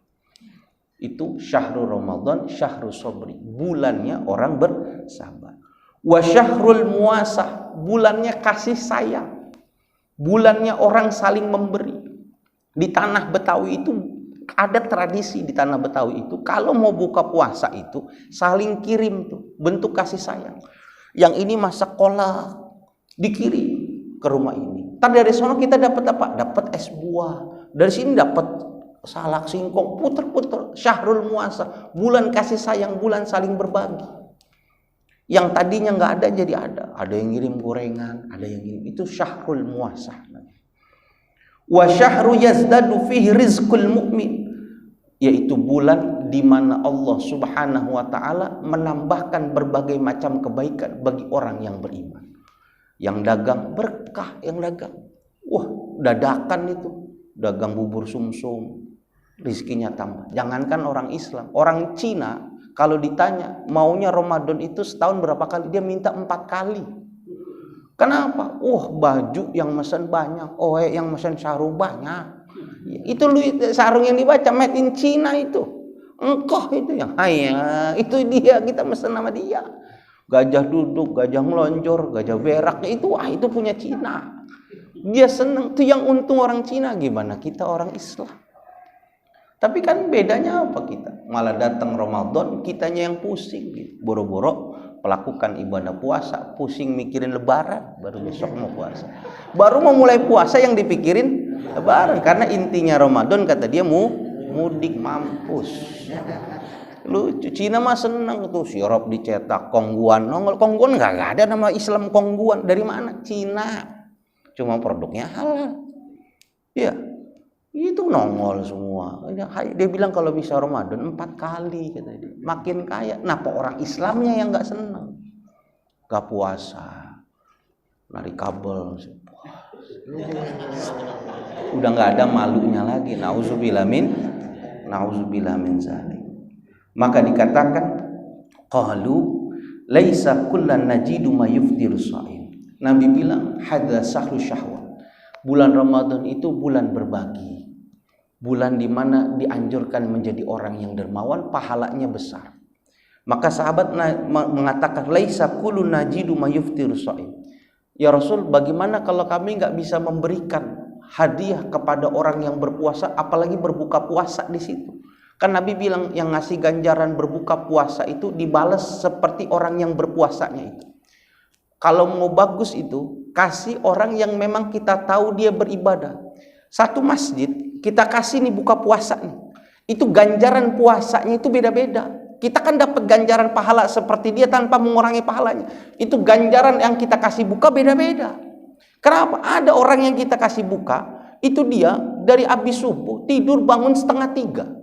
[SPEAKER 1] Itu syahrul Ramadan, syahrul sobri, bulannya orang bersabar. Wa syahrul muasah, bulannya kasih sayang, bulannya orang saling memberi. Di tanah Betawi itu ada tradisi, di tanah Betawi itu kalau mau buka puasa itu saling kirim tuh bentuk kasih sayang. Yang ini masak kolak dikirim ke rumah ini. Ntar dari sana kita dapat apa? Dapat es buah. Dari sini dapat salak singkong, puter-puter. Syahrul muasa, bulan kasih sayang, bulan saling berbagi. Yang tadinya nggak ada jadi ada. Ada yang ngirim gorengan, ada yang ngirim. Itu syahrul muasa. Wa syahru yazdadu fihi rizqul mu'min, yaitu bulan di mana Allah Subhanahu wa taala menambahkan berbagai macam kebaikan bagi orang yang beriman. Yang dagang berkah, yang dagang. Wah, dadakan itu. Dagang bubur sumsum, rizkinya tambah. Jangankan orang Islam, orang Cina kalau ditanya maunya Ramadan itu setahun berapa kali, dia minta 4 kali. Kenapa? Baju yang mesen banyak, yang mesen sarung banyak. Itu sarung yang dibaca made in Cina itu. Engkau itu yang itu dia, kita mesen sama dia. Gajah duduk, gajah melonjor, gajah berak, itu punya Cina. Dia seneng, itu yang untung orang Cina. Gimana kita orang Islam? Tapi kan bedanya apa kita? Malah datang Ramadan, kitanya yang pusing gitu. Boro-boro melakukan ibadah puasa, pusing mikirin lebaran, baru besok mau puasa. Baru mau mulai puasa yang dipikirin lebaran. Karena intinya Ramadan kata dia mudik, mampus. Lucu, Cina mah seneng tuh, sirup dicetak, kongguan nongol. Kongguan nggak ada nama Islam kongguan. Dari mana? Cina. Cuma produknya halal. Ya, itu nongol semua. Dia bilang kalau bisa Ramadan 4 kali kata dia. Makin kaya. Kenapa orang Islamnya yang nggak seneng? Gak puasa, narik kabel. Udah nggak ada malunya lagi. Nauzubillah min zalik. Maka dikatakan qalu laisa kullan najidu ma yuftiru shaim. Nabi bilang hadza sahru syahwat. Bulan Ramadan itu bulan berbagi. Bulan di mana dianjurkan menjadi orang yang dermawan, pahalanya besar. Maka sahabat mengatakan laisa kullu najidu ma yuftiru shaim. Ya Rasul, bagaimana kalau kami nggak bisa memberikan hadiah kepada orang yang berpuasa, apalagi berbuka puasa di situ? Kan Nabi bilang yang ngasih ganjaran berbuka puasa itu dibalas seperti orang yang berpuasanya itu. Kalau mau bagus itu, kasih orang yang memang kita tahu dia beribadah. Satu masjid, kita kasih nih buka puasa nih. Itu ganjaran puasanya itu beda-beda. Kita kan dapat ganjaran pahala seperti dia tanpa mengurangi pahalanya. Itu ganjaran yang kita kasih buka beda-beda. Kenapa? Ada orang yang kita kasih buka, itu dia dari habis subuh, tidur bangun 2:30.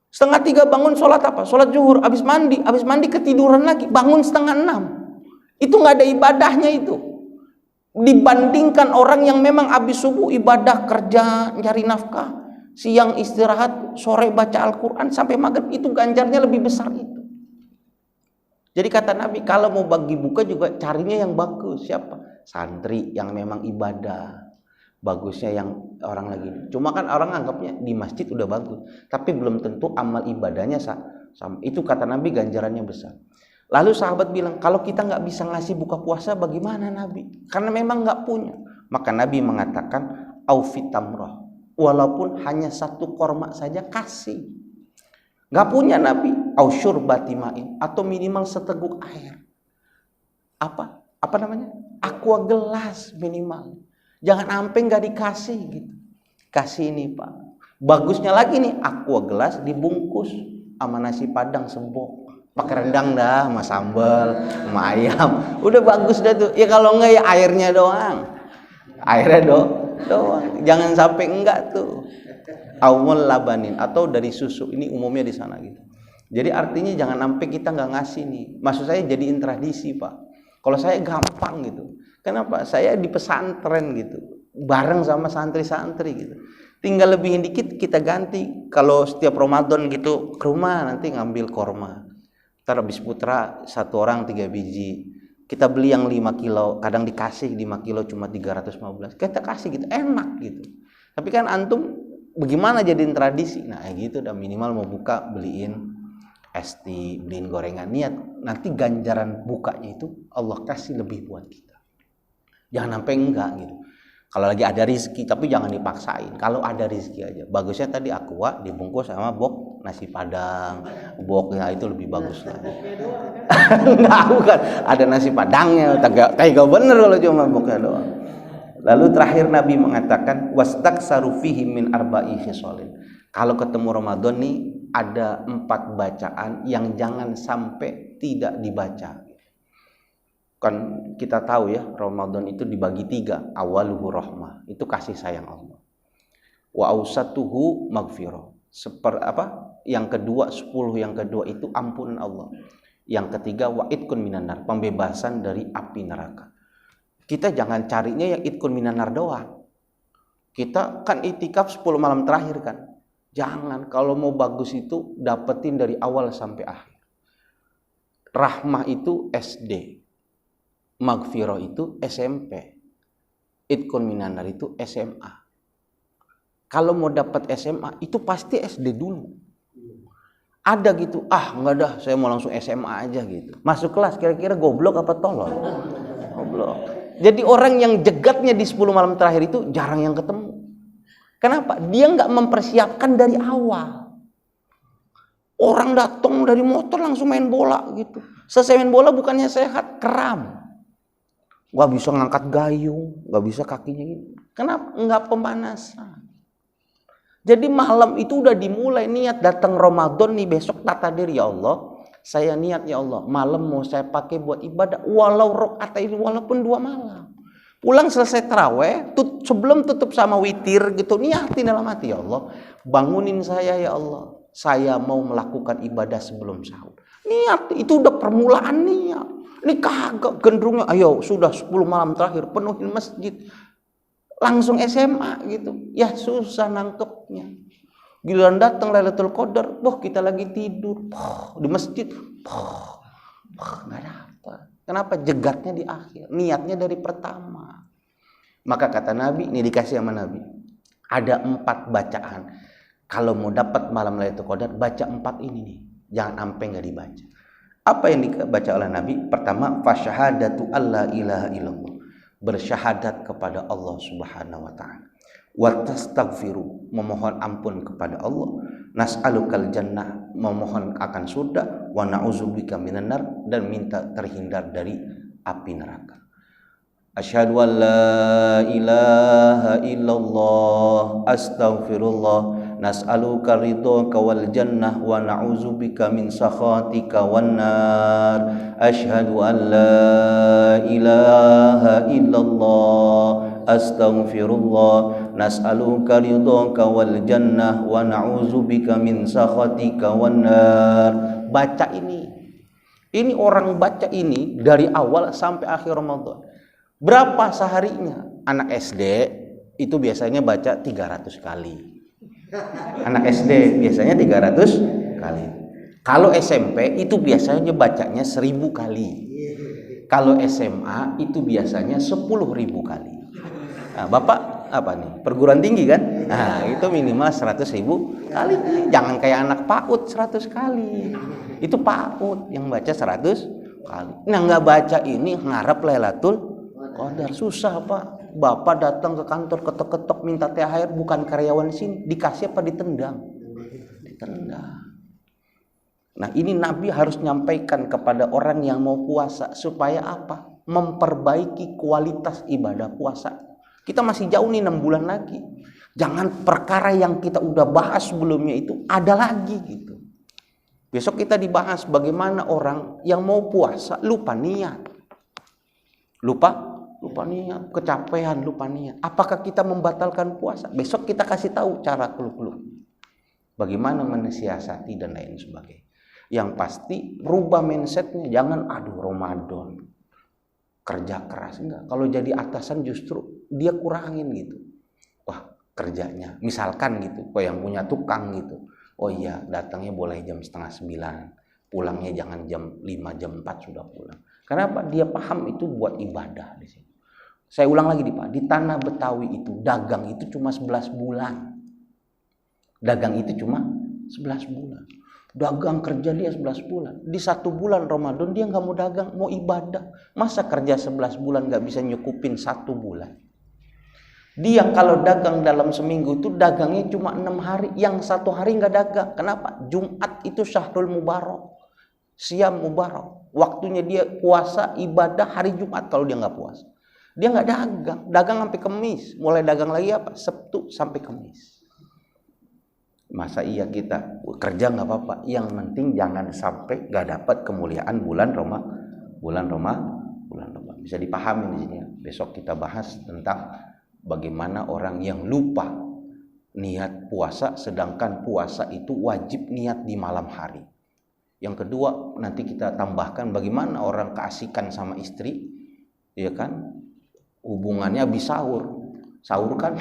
[SPEAKER 1] 2:30 bangun sholat apa? Sholat zuhur, habis mandi ketiduran lagi, bangun 5:30. Itu nggak ada ibadahnya itu. Dibandingkan orang yang memang habis subuh ibadah, kerja, cari nafkah, siang istirahat, sore baca Al-Quran sampai maghrib, itu ganjarnya lebih besar itu. Jadi kata Nabi, kalau mau bagi buka juga carinya yang bagus. Siapa? Santri yang memang ibadah. Bagusnya yang orang lagi. Cuma kan orang anggapnya di masjid udah bagus, tapi belum tentu amal ibadahnya sama. Itu kata Nabi ganjarannya besar. Lalu sahabat bilang, kalau kita nggak bisa ngasih buka puasa bagaimana Nabi? Karena memang nggak punya. Maka Nabi mengatakan aufit tamrah, walaupun hanya 1 korma saja kasih. Nggak punya Nabi, au syurbati ma'in, atau minimal seteguk air. Apa namanya? Aqua gelas minimal. Jangan sampai nggak dikasih gitu. Kasih ini Pak. Bagusnya lagi nih, aqua gelas dibungkus sama nasi padang sembok. Pakai rendang dah, sama sambal, sama ayam. Udah bagus dah tuh. Ya kalau enggak ya airnya doang. Airnya doang. Jangan sampai enggak tuh. Awal labanin atau dari susu. Ini umumnya di sana gitu. Jadi artinya jangan sampai kita nggak ngasih nih. Maksud saya jadiin tradisi Pak. Kalau saya gampang gitu. Kenapa? Saya di pesantren gitu. Bareng sama santri-santri gitu. Tinggal lebihin dikit kita ganti. Kalau setiap Ramadan gitu ke rumah nanti ngambil korma. Ntar habis putra 1 orang 3 biji. Kita beli yang 5 kilo, kadang dikasih 5 kilo cuma 315. Kita kasih gitu, enak gitu. Tapi kan antum bagaimana jadiin tradisi? Nah gitu udah minimal mau buka beliin es teh, beliin gorengan, niat. Nanti ganjaran bukanya itu Allah kasih lebih buat kita. Jangan sampai enggak gitu. Kalau lagi ada rezeki, tapi jangan dipaksain. Kalau ada rezeki aja. Bagusnya tadi aqua dibungkus sama bok nasi padang. Boknya itu lebih bagus lagi. Enggak, bukan. Ada nasi padangnya. Tega bener kalau cuma boknya doang. Lalu terakhir Nabi mengatakan wastaksaru fihi min arba'i khisalin. Kalau ketemu Ramadan nih ada 4 bacaan yang jangan sampai tidak dibaca. Kan kita tahu ya Ramadan itu dibagi 3. Awaluhu rahmah, itu kasih sayang Allah. Wa ausatuhu maghfirah. Yang kedua 10 yang kedua itu ampunan Allah. Yang ketiga wa itqun minan nar, pembebasan dari api neraka. Kita jangan carinya yang itqun minan nar doang. Kita kan itikaf 10 malam terakhir kan. Jangan, kalau mau bagus itu dapetin dari awal sampai akhir. Rahmah itu SD. Maghfirah itu SMP, itqun minan nar itu SMA. Kalau mau dapat SMA itu pasti SD dulu. Ada gitu, enggak dah, saya mau langsung SMA aja gitu. Masuk kelas kira-kira goblok apa tolol? Goblok. Jadi orang yang jegatnya di 10 malam terakhir itu jarang yang ketemu. Kenapa? Dia nggak mempersiapkan dari awal. Orang datang dari motor langsung main bola gitu. Selesai main bola bukannya sehat, kram. Gak bisa ngangkat gayung, gak bisa kakinya gitu. Kenapa? Enggak pemanasan. Jadi malam itu udah dimulai niat datang Ramadan nih besok tata diri ya Allah. Saya niat ya Allah, malam mau saya pakai buat ibadah walau rakaat ini walaupun 2 malam. Pulang selesai taraweh, sebelum tutup sama witir gitu niatin dalam hati ya Allah, bangunin saya ya Allah. Saya mau melakukan ibadah sebelum sahur. Niat itu udah permulaan niat. Ini kagak gendrungnya, ayo sudah 10 malam terakhir penuhin masjid. Langsung SMA gitu. Ya susah nangkepnya. Giliran datang Lailatul Qadar, kita lagi tidur. Di masjid. Enggak dapat. Kenapa? Jegatnya di akhir. Niatnya dari pertama. Maka kata Nabi, ini dikasih sama Nabi. Ada 4 bacaan. Kalau mau dapat malam Lailatul Qadar, baca 4 ini nih. Jangan sampai enggak dibaca. Apa yang dibaca oleh Nabi? Pertama, fasyahadatu alla ilaha illallah. Bersyahadat kepada Allah Subhanahu wa taala. Wa tastaghfiru, memohon ampun kepada Allah. Nas'alukal jannah, memohon akan surga. Wa na'udzubika minan nar, dan minta terhindar dari api neraka. Asyhadu an la ilaha illallah, astaghfirullah. Nas'aluka ridhaka wal jannah wa na'udzubika min sakhatika wan nar. Asyhadu an la ilaha illallah, astaghfirullah. Nas'aluka ridhaka wal jannah wa na'udzubika min sakhatika wan nar. Baca ini. Ini orang baca ini dari awal sampai akhir Ramadan. Berapa seharinya? Anak SD itu biasanya baca 300 kali. Anak SD biasanya 300 kali. Kalau SMP itu biasanya bacanya 1000 kali. Kalau SMA itu biasanya 10.000 kali. Nah, Bapak apa nih? Perguruan tinggi kan? Nah, itu minimal 100.000 kali. Jangan kayak anak PAUD 100 kali. Itu PAUD yang baca 100 kali. Nah, nggak baca ini ngarep Lailatul Qadar, susah Pak. Bapak datang ke kantor ketok-ketok minta THR, bukan karyawan sini, dikasih apa ditendang? Ditendang. Nah ini Nabi harus nyampaikan kepada orang yang mau puasa supaya apa? Memperbaiki kualitas ibadah puasa. Kita masih jauh nih 6 bulan lagi. Jangan perkara yang kita udah bahas sebelumnya itu ada lagi gitu. Besok kita dibahas bagaimana orang yang mau puasa lupa niat. Lupa niat, kecapean, lupa niat. Apakah kita membatalkan puasa? Besok kita kasih tahu cara keluk-keluk. Bagaimana mensiasati dan lain sebagainya. Yang pasti rubah mindsetnya, jangan aduh Ramadan kerja keras, enggak. Kalau jadi atasan justru dia kurangin gitu. Wah kerjanya, misalkan gitu, kok yang punya tukang gitu. Oh iya datangnya boleh jam 8:30, pulangnya jangan jam 5, jam 4 sudah pulang. Kenapa? Dia paham itu buat ibadah di sini. Saya ulang lagi Pak, di tanah Betawi itu dagang itu cuma 11 bulan. Dagang itu cuma 11 bulan. Dagang kerja dia 11 bulan. Di 1 bulan Ramadan dia nggak mau dagang, mau ibadah. Masa kerja 11 bulan nggak bisa nyukupin 1 bulan? Dia kalau dagang dalam seminggu itu dagangnya cuma 6 hari. Yang 1 hari nggak dagang. Kenapa? Jumat itu Syahrul Mubarak. Siam Mubarak. Waktunya dia puasa, ibadah hari Jumat kalau dia nggak puasa. Dia nggak dagang. Dagang sampai Kamis. Mulai dagang lagi apa? Sabtu sampai Kamis. Masa iya kita kerja nggak apa-apa, yang penting jangan sampai nggak dapat kemuliaan bulan Ramadan. Bisa dipahami di sini. Besok kita bahas tentang bagaimana orang yang lupa niat puasa, sedangkan puasa itu wajib niat di malam hari. Yang kedua nanti kita tambahkan bagaimana orang keasikan sama istri, ya kan? Hubungannya habis sahur kan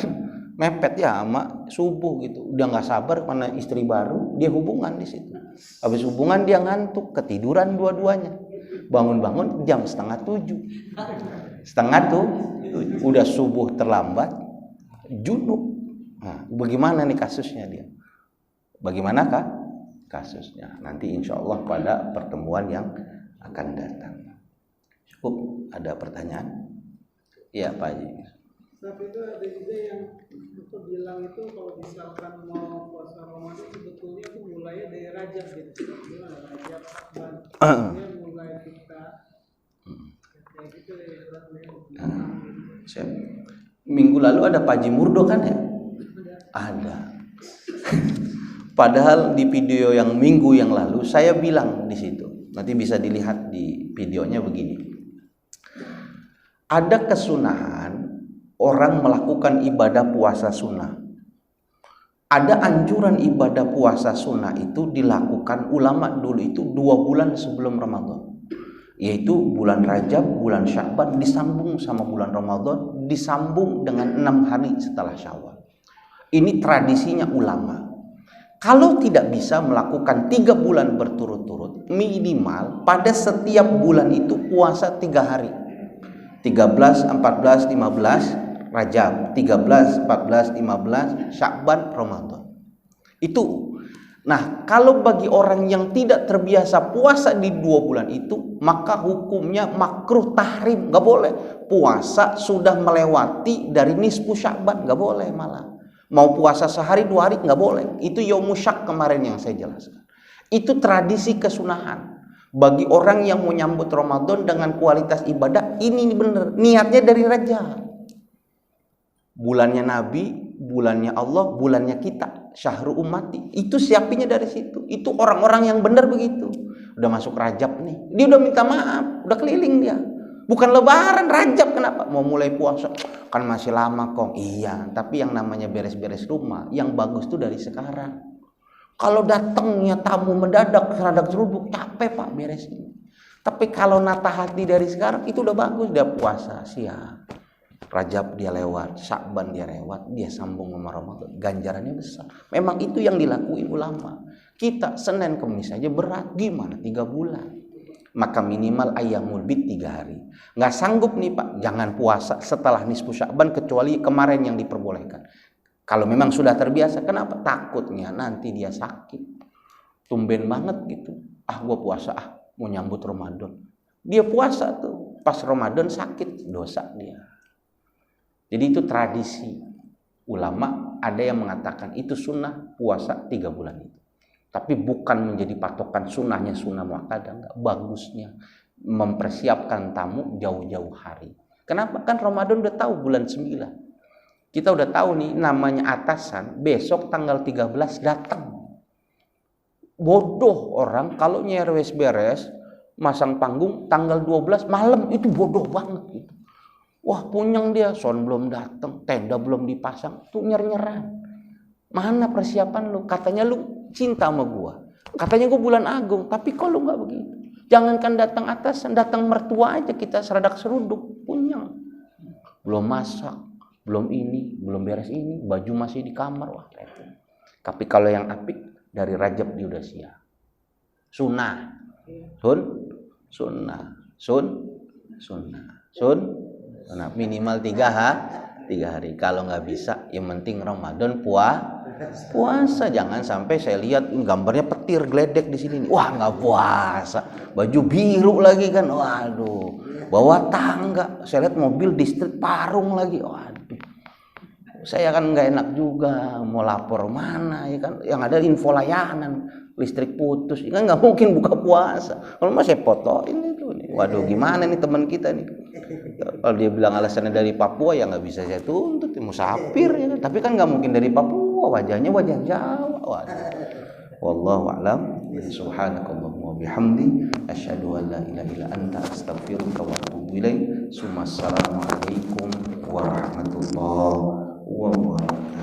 [SPEAKER 1] mepet ya sama subuh gitu, udah nggak sabar karena istri baru, dia hubungan di situ. Habis hubungan dia ngantuk, ketiduran dua-duanya, bangun-bangun jam 6:30, udah subuh terlambat, junub. Nah, bagaimana nih kasusnya dia? Bagaimana kah kasusnya? Nanti insya Allah pada pertemuan yang akan datang. Cukup, ada pertanyaan? Ya Pak Haji.
[SPEAKER 2] Tapi itu ada juga yang aku bilang itu kalau misalkan mau puasa Ramadan sebetulnya itu mulainya dari Rajab gitu. Gimana Rajab Syakban? Dia mulai kita kayak gitu ya.
[SPEAKER 1] Siap. Minggu lalu ada Pak Haji Murdo kan ya? Ada. Padahal di video yang minggu yang lalu saya bilang di situ. Nanti bisa dilihat di videonya begini. Ada kesunahan orang melakukan ibadah puasa sunnah. Ada anjuran ibadah puasa sunnah itu dilakukan ulama dulu itu 2 bulan sebelum Ramadan. Yaitu bulan Rajab, bulan Syakban disambung sama bulan Ramadan, disambung dengan 6 hari setelah Syawal. Ini tradisinya ulama. Kalau tidak bisa melakukan 3 bulan berturut-turut, minimal pada setiap bulan itu puasa 3 hari. 13, 14, 15 Rajab, 13, 14, 15 Syakban, Ramadan. Itu. Nah, kalau bagi orang yang tidak terbiasa puasa di 2 bulan itu, maka hukumnya makruh tahrim, nggak boleh. Puasa sudah melewati dari nisfu Syakban, nggak boleh malah. Mau puasa sehari 2 hari nggak boleh. Itu Yaumusyak kemarin yang saya jelaskan. Itu tradisi kesunahan. Bagi orang yang mau nyambut Ramadan dengan kualitas ibadah, ini benar. Niatnya dari Rajab. Bulannya Nabi, bulannya Allah, bulannya kita. Syahrul ummati. Itu siapinnya dari situ. Itu orang-orang yang benar begitu. Udah masuk Rajab nih. Dia udah minta maaf. Udah keliling dia. Bukan lebaran, Rajab. Kenapa? Mau mulai puasa. Kan masih lama kong. Iya, tapi yang namanya beres-beres rumah, yang bagus tuh dari sekarang. Kalau datangnya tamu mendadak, seradak seruduk, capek Pak beresin. Tapi kalau nata hati dari sekarang, itu udah bagus. Dia puasa, siap. Rajab dia lewat, Syakban dia lewat, dia sambung sama Ramadan. Ganjarannya besar. Memang itu yang dilakuin ulama. Kita Senin Kamis aja berat. Gimana? 3 bulan. Maka minimal ayyamul bid 3 hari. Nggak sanggup nih Pak, jangan puasa setelah nisfu Syakban kecuali kemarin yang diperbolehkan. Kalau memang sudah terbiasa, kenapa? Takutnya nanti dia sakit. Tumben banget gitu. Gua puasa, mau nyambut Ramadan. Dia puasa tuh, pas Ramadan sakit, dosa dia. Jadi itu tradisi. Ulama ada yang mengatakan itu sunnah puasa 3 bulan itu. Tapi bukan menjadi patokan sunnahnya sunnah muakkadah. Enggak, bagusnya mempersiapkan tamu jauh-jauh hari. Kenapa? Kan Ramadan udah tahu bulan 9. Kita udah tahu nih namanya atasan, besok tanggal 13 datang. Bodoh orang kalau nyerwes beres, masang panggung tanggal 12 malam, itu bodoh banget gitu. Wah, punyang dia, son belum datang, tenda belum dipasang, tuh nyer-nyeran. Mana persiapan lu? Katanya lu cinta sama gua. Katanya gua bulan agung, tapi kok lu nggak begitu? Jangankan datang atasan, datang mertua aja kita seradak seruduk, punyang. Belum masak, belum ini, belum beres ini, baju masih di kamar. Wah, repot. Tapi kalau yang apik dari Rajab dia udah siap. Sunnah. Sunnah. Nah, minimal 3 hari. Kalau nggak bisa, yang penting Ramadan puasa. Jangan sampai saya lihat gambarnya petir geledek di sini. Wah, nggak puasa. Baju biru lagi kan. Waduh. Bawa tangga, saya lihat mobil distrik parung lagi. Waduh, saya kan nggak enak juga, mau lapor mana ya kan? Yang ada info layanan, listrik putus, ya kan nggak mungkin buka puasa. Kalau mas saya fotoin itu nih. Waduh, gimana nih teman kita nih? Kalau dia bilang alasannya dari Papua, ya nggak bisa saya tuntut, musafir ya kan? Tapi kan nggak mungkin dari Papua, wajahnya wajah Jawa. Waduh. Wallahu a'lam. Subhanakallahumma bihamdi asyhadu an la ilaha illa anta astaghfiruka wa atubu ilaik. Assalamualaikum warahmatullahi wabarakatuh.